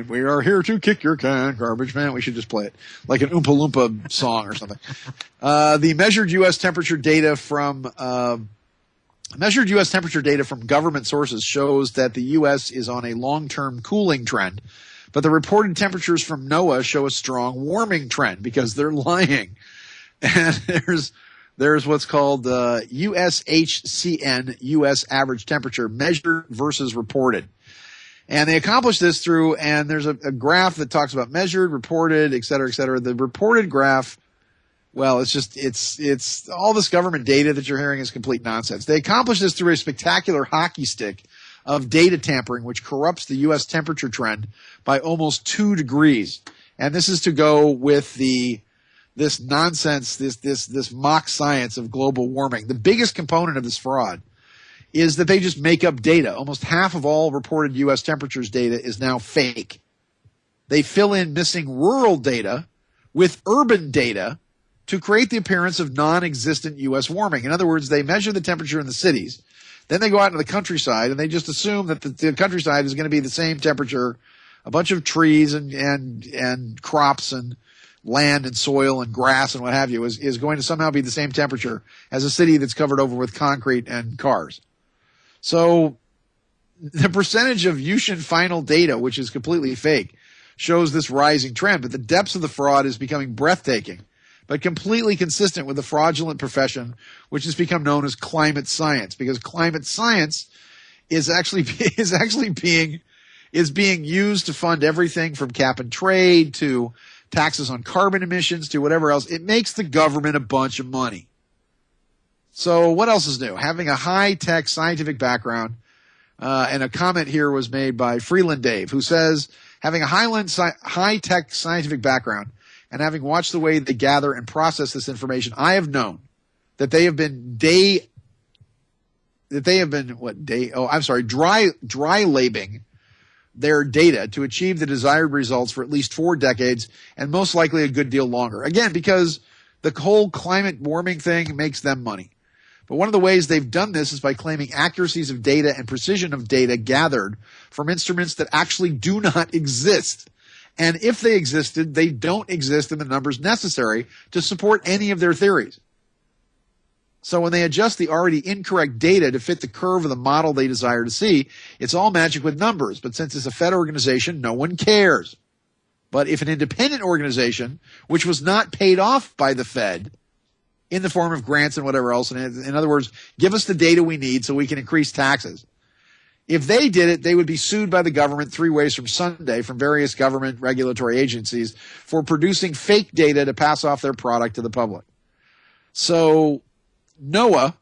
we are here to kick your can. Garbage man. We should just play it like an Oompa Loompa song or something. The measured U.S. temperature data from government sources shows that the U.S. is on a long-term cooling trend, but the reported temperatures from NOAA show a strong warming trend because they're lying. And there's what's called USHCN, U.S. average temperature, measured versus reported. And they accomplish this through, and there's a graph that talks about measured, reported, et cetera, et cetera. The reported graph, well, it's all this government data that you're hearing is complete nonsense. They accomplish this through a spectacular hockey stick of data tampering, which corrupts the U.S. temperature trend by almost 2 degrees. And this is to go with this nonsense, this mock science of global warming. The biggest component of this fraud is that they just make up data. Almost half of all reported U.S. temperatures data is now fake. They fill in missing rural data with urban data to create the appearance of non-existent U.S. warming. In other words, they measure the temperature in the cities. Then they go out into the countryside and they just assume that the countryside is going to be the same temperature, a bunch of trees and crops and land and soil and grass and what have you is going to somehow be the same temperature as a city that's covered over with concrete and cars. So the percentage of Yushin final data, which is completely fake, shows this rising trend, but the depths of the fraud is becoming breathtaking but completely consistent with the fraudulent profession which has become known as climate science, because climate science is actually being used to fund everything from cap and trade to taxes on carbon emissions to whatever else. It makes the government a bunch of money. So what else is new? Having a high-tech scientific background, and a comment here was made by Freeland Dave, who says, having a high-tech scientific background and having watched the way they gather and process this information, I have known that they have been dry labeling their data to achieve the desired results for at least 4 decades and most likely a good deal longer. Again, because the whole climate warming thing makes them money. But one of the ways they've done this is by claiming accuracies of data and precision of data gathered from instruments that actually do not exist. And if they existed, they don't exist in the numbers necessary to support any of their theories. So when they adjust the already incorrect data to fit the curve of the model they desire to see, it's all magic with numbers. But since it's a Fed organization, no one cares. But if an independent organization, which was not paid off by the Fed in the form of grants and whatever else, and in other words, give us the data we need so we can increase taxes. If they did it, they would be sued by the government 3 ways from Sunday from various government regulatory agencies for producing fake data to pass off their product to the public. So NOAA,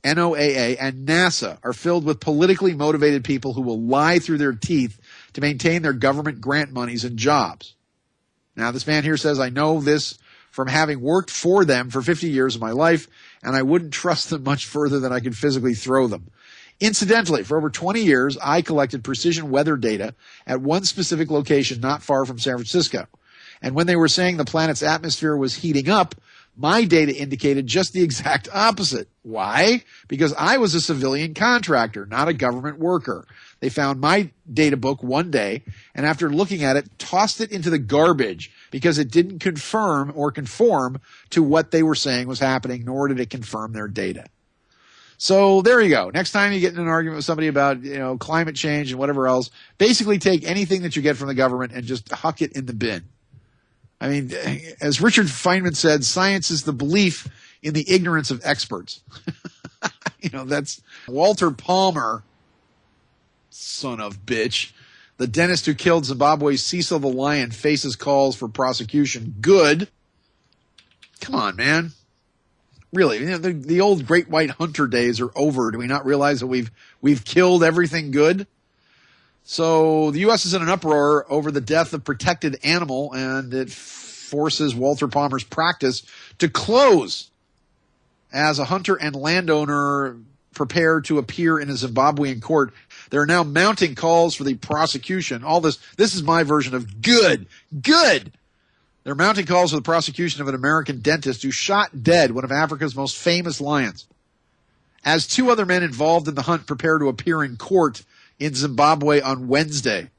NOAA, and NASA are filled with politically motivated people who will lie through their teeth to maintain their government grant monies and jobs. Now, this man here says, I know this from having worked for them for 50 years of my life, and I wouldn't trust them much further than I could physically throw them. Incidentally, for over 20 years, I collected precision weather data at one specific location not far from San Francisco. And when they were saying the planet's atmosphere was heating up, my data indicated just the exact opposite. Why? Because I was a civilian contractor, not a government worker. They found my data book one day, and after looking at it, tossed it into the garbage because it didn't confirm or conform to what they were saying was happening, nor did it confirm their data. So there you go. Next time you get in an argument with somebody about, climate change and whatever else, basically take anything that you get from the government and just huck it in the bin. I mean, as Richard Feynman said, science is the belief in the ignorance of experts. That's Walter Palmer, son of bitch. The dentist who killed Zimbabwe's Cecil the lion faces calls for prosecution. Good. Come on, man. Really, the old great white hunter days are over. Do we not realize that we've killed everything good? So the U.S. is in an uproar over the death of protected animal, and it forces Walter Palmer's practice to close as a hunter and landowner prepare to appear in a Zimbabwean court. There are now mounting calls for the prosecution. All this is my version of good. They're mounting calls for the prosecution of an American dentist who shot dead one of Africa's most famous lions. As 2 other men involved in the hunt prepare to appear in court in Zimbabwe on Wednesday.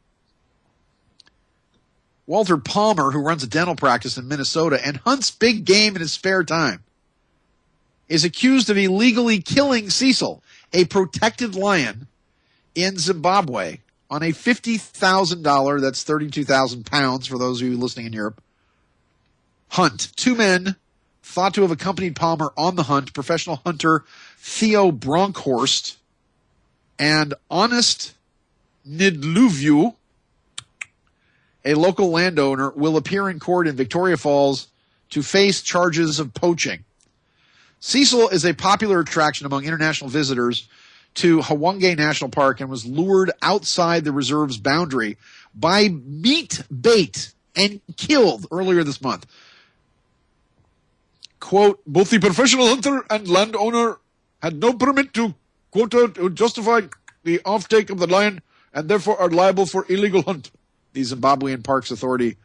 Walter Palmer, who runs a dental practice in Minnesota and hunts big game in his spare time, is accused of illegally killing Cecil, a protected lion, in Zimbabwe on a $50,000, that's 32,000 pounds for those of you listening in Europe, hunt. 2 men thought to have accompanied Palmer on the hunt, professional hunter Theo Bronkhorst and Honest Nidluviu, a local landowner, will appear in court in Victoria Falls to face charges of poaching. Cecil is a popular attraction among international visitors to Hwange National Park and was lured outside the reserve's boundary by meat bait and killed earlier this month. Quote, both the professional hunter and landowner had no permit to, quote, justify the offtake of the lion and therefore are liable for illegal hunt, the Zimbabwean Parks Authority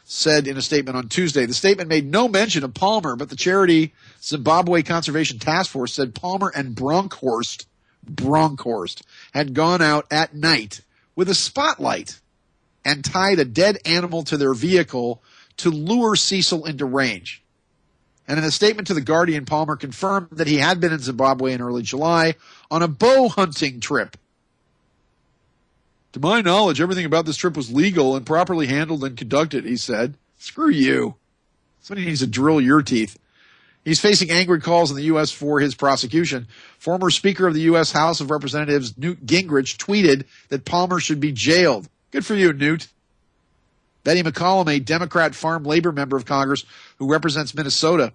said in a statement on Tuesday. The statement made no mention of Palmer, but the charity Zimbabwe Conservation Task Force said Palmer and Bronkhorst had gone out at night with a spotlight and tied a dead animal to their vehicle to lure Cecil into range. And in a statement to The Guardian, Palmer confirmed that he had been in Zimbabwe in early July on a bow hunting trip. To my knowledge, everything about this trip was legal and properly handled and conducted, he said. Screw you. Somebody needs to drill your teeth. He's facing angry calls in the U.S. for his prosecution. Former Speaker of the U.S. House of Representatives Newt Gingrich tweeted that Palmer should be jailed. Good for you, Newt. Betty McCollum, a Democrat farm labor member of Congress who represents Minnesota,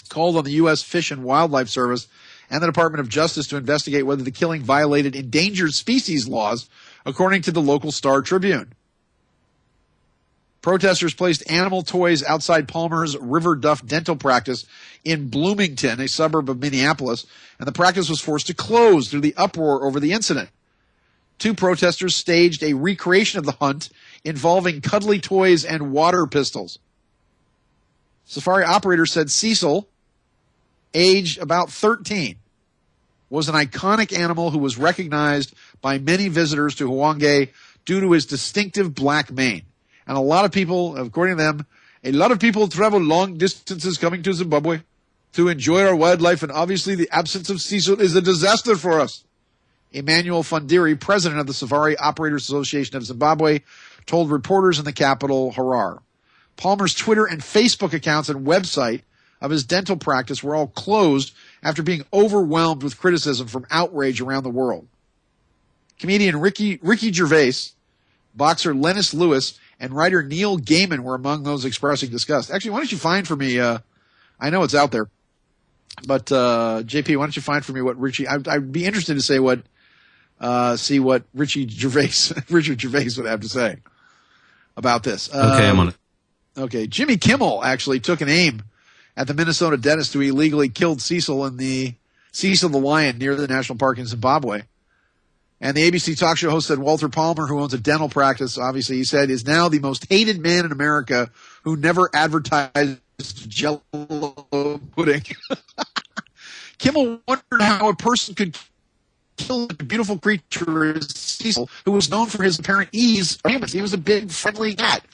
called on the U.S. Fish and Wildlife Service and the Department of Justice to investigate whether the killing violated endangered species laws, according to the local Star Tribune. Protesters placed animal toys outside Palmer's River Duff dental practice in Bloomington, a suburb of Minneapolis, and the practice was forced to close due to the uproar over the incident. 2 protesters staged a recreation of the hunt involving cuddly toys and water pistols. Safari operator said Cecil, aged about 13, was an iconic animal who was recognized by many visitors to Hwange due to his distinctive black mane. And a lot of people, according to them, a lot of people travel long distances coming to Zimbabwe to enjoy our wildlife, and obviously the absence of Cecil is a disaster for us. Emmanuel Fundiri, president of the Safari Operators Association of Zimbabwe, told reporters in the capital, Harare. Palmer's Twitter and Facebook accounts and website of his dental practice were all closed after being overwhelmed with criticism from outrage around the world. Comedian Ricky Gervais, boxer Lennox Lewis, and writer Neil Gaiman were among those expressing disgust. Actually, why don't you find for me, I know it's out there, but JP, why don't you find for me what Richie, I'd be interested to see what Richard Gervais would have to say about this. Okay, I'm on it. Okay, Jimmy Kimmel actually took an aim at the Minnesota dentist who illegally killed Cecil the lion near the national park in Zimbabwe. And the ABC talk show host said Walter Palmer, who owns a dental practice, obviously, he said, is now the most hated man in America who never advertised Jell-O pudding. Kimmel wondered how a person could kill a beautiful creature as Cecil, who was known for his apparent ease of humans. He was a big, friendly cat.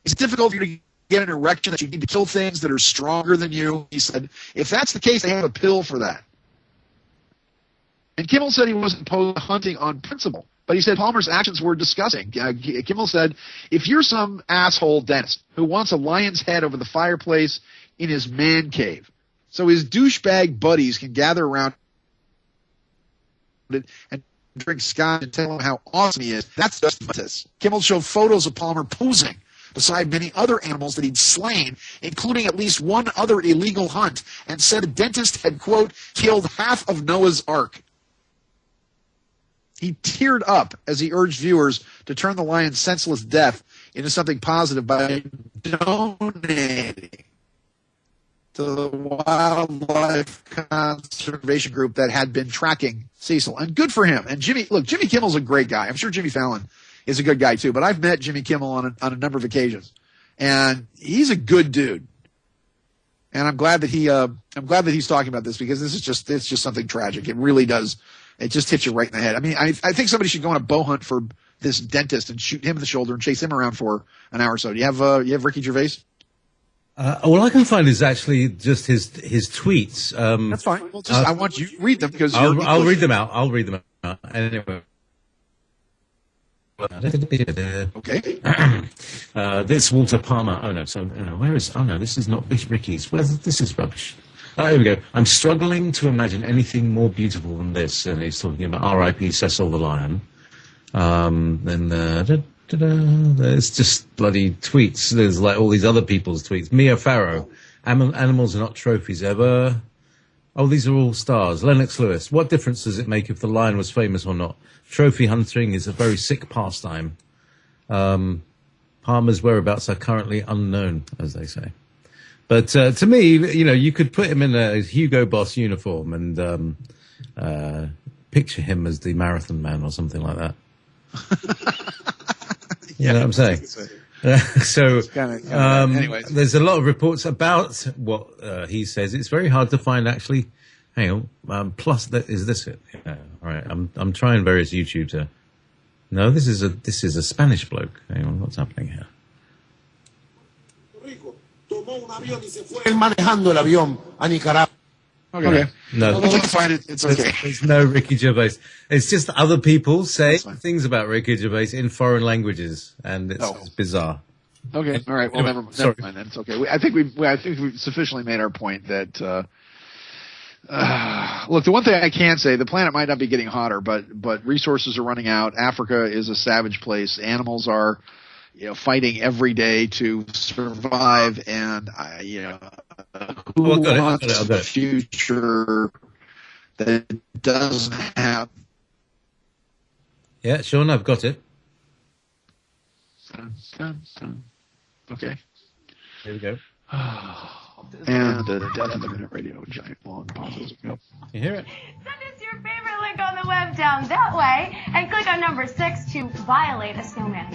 It's difficult for you to get an erection that you need to kill things that are stronger than you. He said, if that's the case, they have a pill for that. And Kimmel said he wasn't opposed to hunting on principle, but he said Palmer's actions were disgusting. Kimmel said, if you're some asshole dentist who wants a lion's head over the fireplace in his man cave, so his douchebag buddies can gather around it and drink scotch and tell him how awesome he is, that's justice. Kimmel showed photos of Palmer posing beside many other animals that he'd slain, including at least one other illegal hunt, and said the dentist had, quote, killed half of Noah's Ark. He teared up as he urged viewers to turn the lion's senseless death into something positive by donating to the wildlife conservation group that had been tracking Cecil. And good for him. And Jimmy Kimmel's a great guy. I'm sure Jimmy Fallon is a good guy too, but I've met Jimmy Kimmel on a number of occasions, and he's a good dude. And I'm glad that he's talking about this, because it's just something tragic. It really does. It just hits you right in the head. I mean, I think somebody should go on a bow hunt for this dentist and shoot him in the shoulder and chase him around for an hour or so. Do you have Ricky Gervais? All I can find is actually just his tweets. That's fine. Well, I want you to read them, because I'll read them out. I'll read them out. Anyway. Okay. This Walter Palmer. Oh no. So where is? Oh no, this is not Ricky's. This is rubbish. Here we go. I'm struggling to imagine anything more beautiful than this. And he's talking about R.I.P. Cecil the lion. There's just bloody tweets. There's like all these other people's tweets. Mia Farrow. Animals are not trophies ever. Oh, these are all stars. Lennox Lewis. What difference does it make if the lion was famous or not? Trophy hunting is a very sick pastime. Palmer's whereabouts are currently unknown, as they say. But to me, you could put him in a Hugo Boss uniform and picture him as the marathon man or something like that. You know what I'm saying? So anyways. There's a lot of reports about what he says. It's very hard to find actually. Hang on. Plus, is this it? Yeah, all right. I'm trying various YouTube to. No, this is a Spanish bloke. Hang on, what's happening here? Okay. No, I'll find it. It's okay. There's no Ricky Gervais. It's just other people say things about Ricky Gervais in foreign languages, and it's bizarre. Okay. All right. Well, Anyway, never mind then. It's okay. I think we've sufficiently made our point that, look, the one thing I can say, the planet might not be getting hotter, but resources are running out. Africa is a savage place. Animals are, fighting every day to survive, and who wants a future that doesn't have? Yeah, Sean, I've got it. Okay. Here we go. And the Death of the Minute Radio, giant long pauses. Yep. You hear it? Send us your favorite link on the web down that way and click on number 6 to violate a snowman.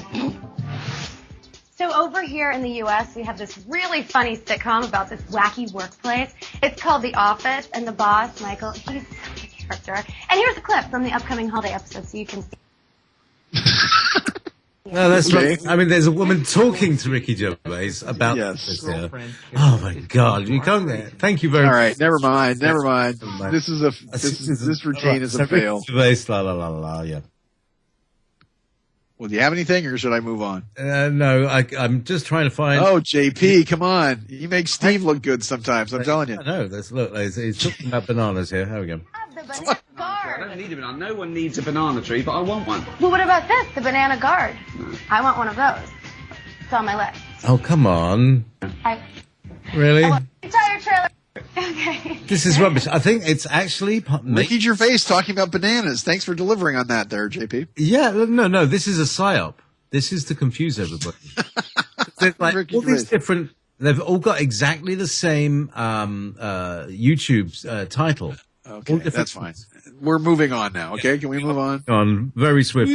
So over here in the U.S., we have this really funny sitcom about this wacky workplace. It's called The Office, and the boss, Michael, he's such a character. And here's a clip from the upcoming holiday episode so you can see. No, that's right. I mean, there's a woman talking to Ricky Gervais about this here. Oh my God! You can't. Thank you very much. All right, never mind. This routine is a fail. Gervais, la la la la. Yeah. Well, do you have anything, or should I move on? No, I'm just trying to find. Oh, JP, come on! You make Steve look good sometimes. I'm telling you. I know. He's talking about bananas here. Here we go. The banana guard. I don't need a banana. No one needs a banana tree, but I want one. Well, what about this? The banana guard. No. I want one of those. It's on my list. Oh, come on. Really? Entire trailer. Okay. This is rubbish. I think it's actually Ricky Gervais talking about bananas. Thanks for delivering on that there, JP. Yeah, no. This is a psyop. This is to confuse everybody. There's like all these different. They've all got exactly the same YouTube title. Okay, that's fine. We're moving on now. Okay, can we move on? On very swift.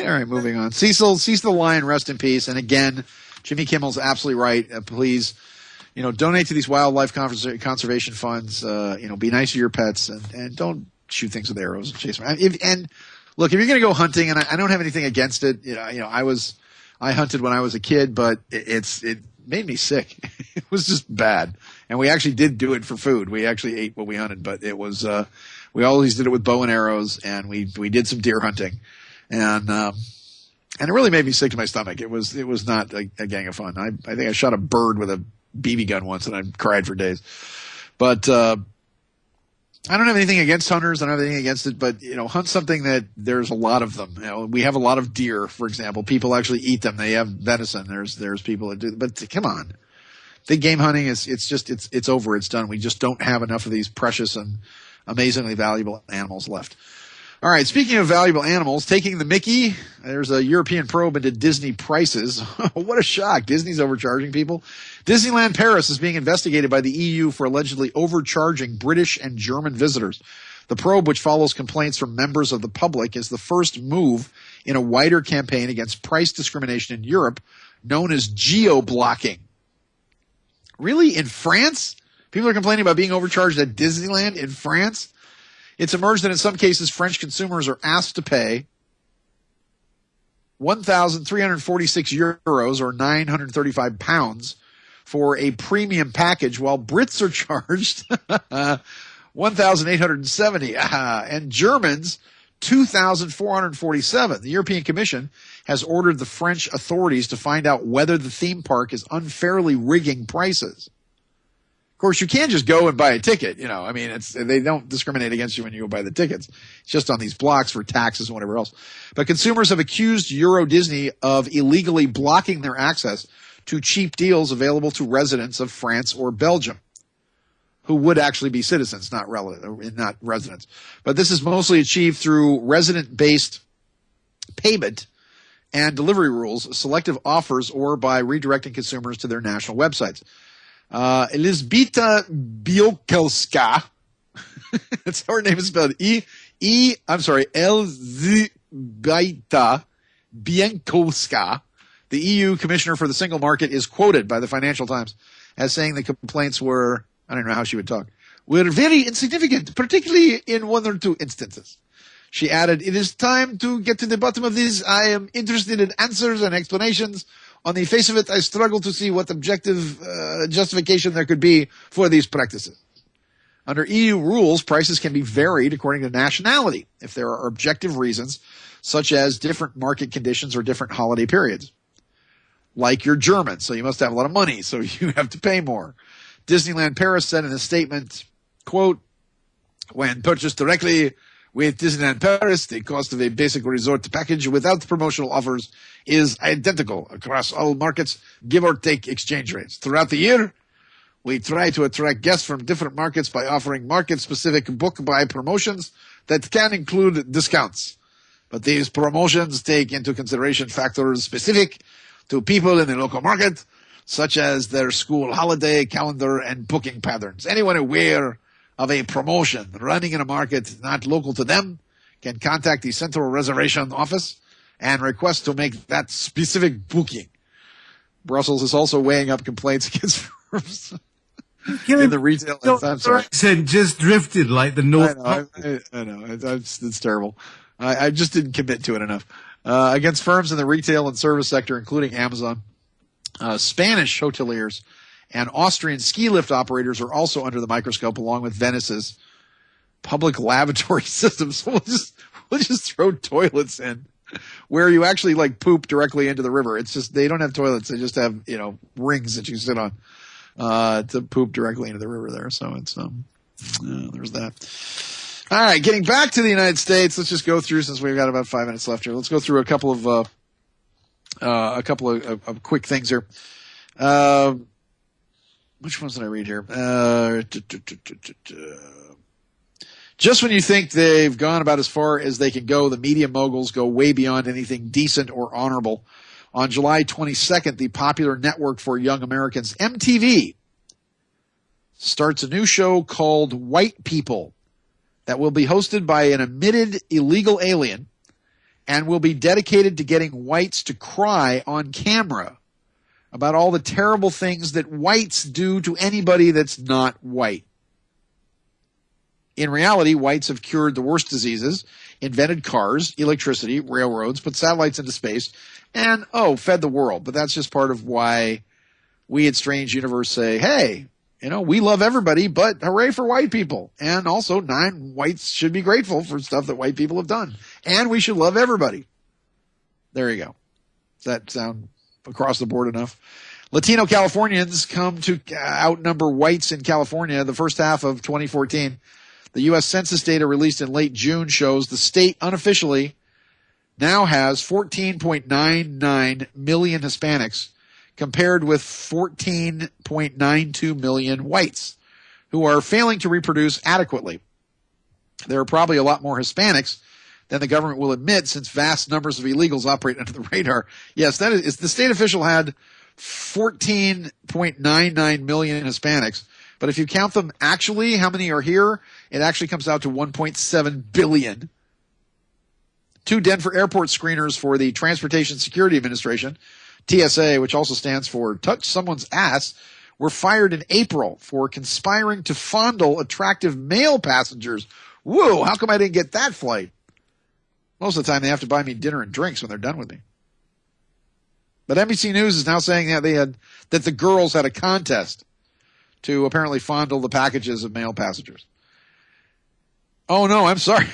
All right, moving on. Cecil the Lion, rest in peace. And again, Jimmy Kimmel's absolutely right. Please, donate to these wildlife conservation funds. Be nice to your pets and don't shoot things with arrows and chase them. And look, if you're going to go hunting, and I don't have anything against it. I hunted when I was a kid, but it made me sick. It was just bad. And we actually did do it for food. We actually ate what we hunted, but it was, we always did it with bow and arrows, and we did some deer hunting. And it really made me sick to my stomach. It was not a gang of fun. I think I shot a bird with a BB gun once, and I cried for days. But, I don't have anything against hunters. I don't have anything against it, but hunt something that there's a lot of them. We have a lot of deer, for example. People actually eat them. They have venison. There's people that do, but come on. Big game hunting it's over. It's done. We just don't have enough of these precious and amazingly valuable animals left. All right. Speaking of valuable animals, taking the Mickey, there's a European probe into Disney prices. What a shock. Disney's overcharging people. Disneyland Paris is being investigated by the EU for allegedly overcharging British and German visitors. The probe, which follows complaints from members of the public, is the first move in a wider campaign against price discrimination in Europe, known as geo-blocking. Really? In France? People are complaining about being overcharged at Disneyland in France? It's emerged that in some cases, French consumers are asked to pay 1,346 euros or 935 pounds for a premium package, while Brits are charged 1,870 and Germans 2,447. The European Commission has ordered the French authorities to find out whether the theme park is unfairly rigging prices. Of course, you can't just go and buy a ticket. They don't discriminate against you when you go buy the tickets. It's just on these blocks for taxes and whatever else. But consumers have accused Euro Disney of illegally blocking their access to cheap deals available to residents of France or Belgium, who would actually be citizens, not residents. But this is mostly achieved through resident-based payment and delivery rules, selective offers, or by redirecting consumers to their national websites. Elizbita Biokelska, that's how her name is spelled. Elzbieta Bienkowska, the EU Commissioner for the Single Market, is quoted by the Financial Times as saying the complaints were, I don't know how she would talk, were very insignificant, particularly in one or two instances. She added, "It is time to get to the bottom of this. I am interested in answers and explanations. On the face of it, I struggle to see what objective justification there could be for these practices. Under EU rules, prices can be varied according to nationality if there are objective reasons, such as different market conditions or different holiday periods. like you're German, so you must have a lot of money, so you have to pay more. Disneyland Paris said in a statement, quote, when purchased directly with Disneyland Paris, the cost of a basic resort package without promotional offers is identical across all markets, give or take exchange rates. Throughout the year, we try to attract guests from different markets by offering market-specific book-buy promotions that can include discounts. But these promotions take into consideration factors specific to people in the local market, such as their school holiday calendar and booking patterns. Anyone aware of a promotion running in a market not local to them can contact the Central Reservation Office and request to make that specific booking. Brussels is also weighing up complaints against firms in the retail. I'm sorry. Accent just drifted like the North. I know. It's terrible. I just didn't commit to it enough. Against firms in the retail and service sector, including Amazon, Spanish hoteliers and Austrian ski lift operators are also under the microscope, along with Venice's public lavatory systems. We'll just throw toilets in where you actually like poop directly into the river. It's just they don't have toilets; they just have rings that you sit on to poop directly into the river there. So it's there's that. All right, getting back to the United States, let's just go through, since we've got about 5 minutes left here. Let's go through a couple of quick things here. Which ones did I read here? Just when you think they've gone about as far as they can go, the media moguls go way beyond anything decent or honorable. On July 22nd, the popular network for young Americans, MTV, starts a new show called White People that will be hosted by an admitted illegal alien and will be dedicated to getting whites to cry on camera about all the terrible things that whites do to anybody that's not white. In reality, whites have cured the worst diseases, invented cars, electricity, railroads, put satellites into space, and, fed the world. But that's just part of why we at Strange Universe say, hey, we love everybody, but hooray for white people. And also, non-whites should be grateful for stuff that white people have done. And we should love everybody. There you go. Does that sound across the board enough? Latino Californians come to outnumber whites in California the first half of 2014. The U.S. Census data released in late June shows the state unofficially now has 14.99 million Hispanics, compared with 14.92 million whites, who are failing to reproduce adequately. There are probably a lot more Hispanics than the government will admit, since vast numbers of illegals operate under the radar. Yes, that is the state official had 14.99 million Hispanics, but if you count them actually, how many are here, it actually comes out to 1.7 billion. 2 Denver airport screeners for the Transportation Security Administration, TSA, which also stands for touch someone's ass, were fired in April for conspiring to fondle attractive male passengers. Whoa, how come I didn't get that flight? Most of the time they have to buy me dinner and drinks when they're done with me. But NBC News is now saying that the girls had a contest to apparently fondle the packages of male passengers. Oh no, I'm sorry.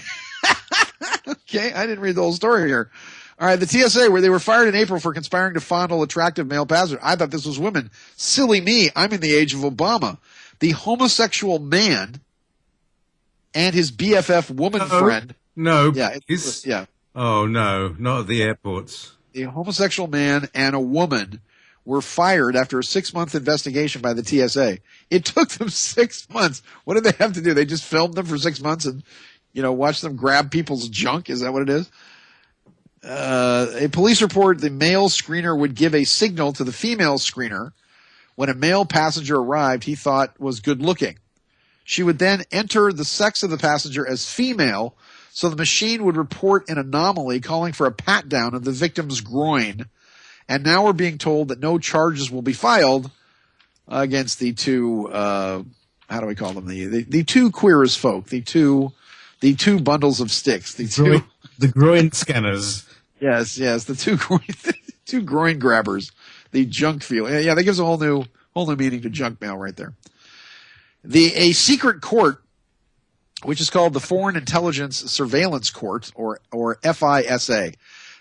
Okay, I didn't read the whole story here. All right, the TSA, where they were fired in April for conspiring to fondle attractive male passengers. I thought this was women. Silly me. I'm in the age of Obama. The homosexual man and his BFF woman friend. No. Yeah. Yeah. Oh, no, not at the airports. The homosexual man and a woman were fired after a 6-month investigation by the TSA. It took them 6 months. What did they have to do? They just filmed them for 6 months and, watch them grab people's junk? Is that what it is? A police report, the male screener would give a signal to the female screener when a male passenger arrived he thought was good looking. She would then enter the sex of the passenger as female, so the machine would report an anomaly calling for a pat down of the victim's groin. And now we're being told that no charges will be filed against the two, how do we call them? The two queer as folk, the two bundles of sticks, the groin scanners. Yes, the two groin grabbers, the junk feel. Yeah, that gives a whole new meaning to junk mail right there. A secret court, which is called the Foreign Intelligence Surveillance Court, or FISA.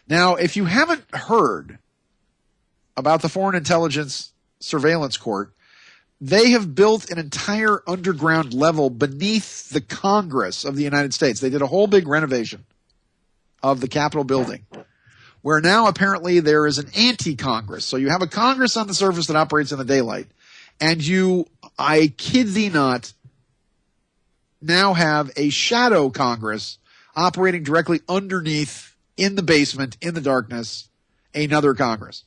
Now, if you haven't heard about the Foreign Intelligence Surveillance Court, they have built an entire underground level beneath the Congress of the United States. They did a whole big renovation of the Capitol building, where now apparently there is an anti-Congress. So you have a Congress on the surface that operates in the daylight, and you, I kid thee not, now have a shadow Congress operating directly underneath, in the basement, in the darkness, another Congress.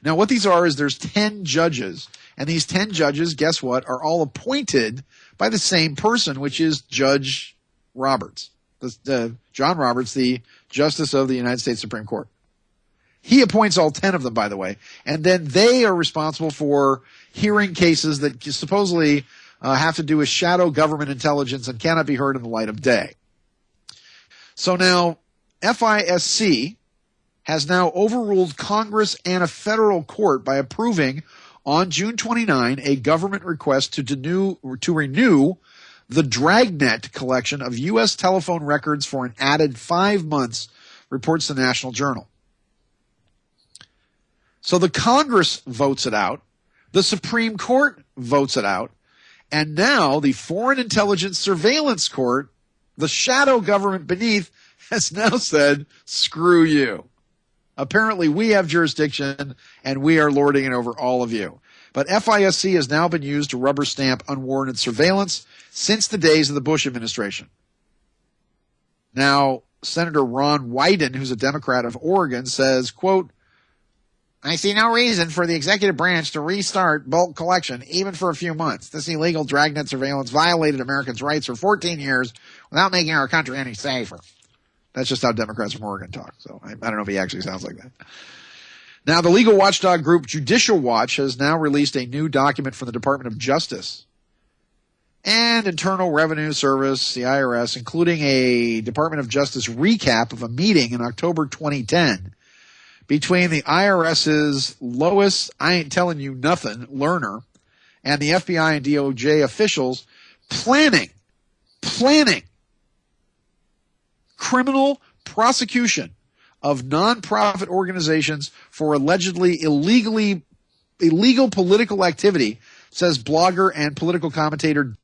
Now what these are is there's 10 judges, and these 10 judges, guess what, are all appointed by the same person, which is Judge Roberts, John Roberts, the Justice of the United States Supreme Court. He appoints all 10 of them, by the way, and then they are responsible for hearing cases that supposedly have to do with shadow government intelligence and cannot be heard in the light of day. So now FISC has now overruled Congress and a federal court by approving on June 29 a government request to renew the Dragnet collection of U.S. telephone records for an added 5 months, reports the National Journal. So the Congress votes it out, the Supreme Court votes it out, and now the Foreign Intelligence Surveillance Court, the shadow government beneath, has now said, screw you. Apparently we have jurisdiction and we are lording it over all of you. But FISC has now been used to rubber stamp unwarranted surveillance since the days of the Bush administration. Now, Senator Ron Wyden, who's a Democrat of Oregon, says, quote, I see no reason for the executive branch to restart bulk collection, even for a few months. This illegal dragnet surveillance violated Americans' rights for 14 years without making our country any safer. That's just how Democrats from Oregon talk. So I don't know if he actually sounds like that. Now, the legal watchdog group Judicial Watch has now released a new document from the Department of Justice and Internal Revenue Service, the IRS, including a Department of Justice recap of a meeting in October 2010 between the IRS's Lois, I ain't telling you nothing, Lerner, and the FBI and DOJ officials planning criminal prosecution of nonprofit organizations for allegedly illegal political activity, says blogger and political commentator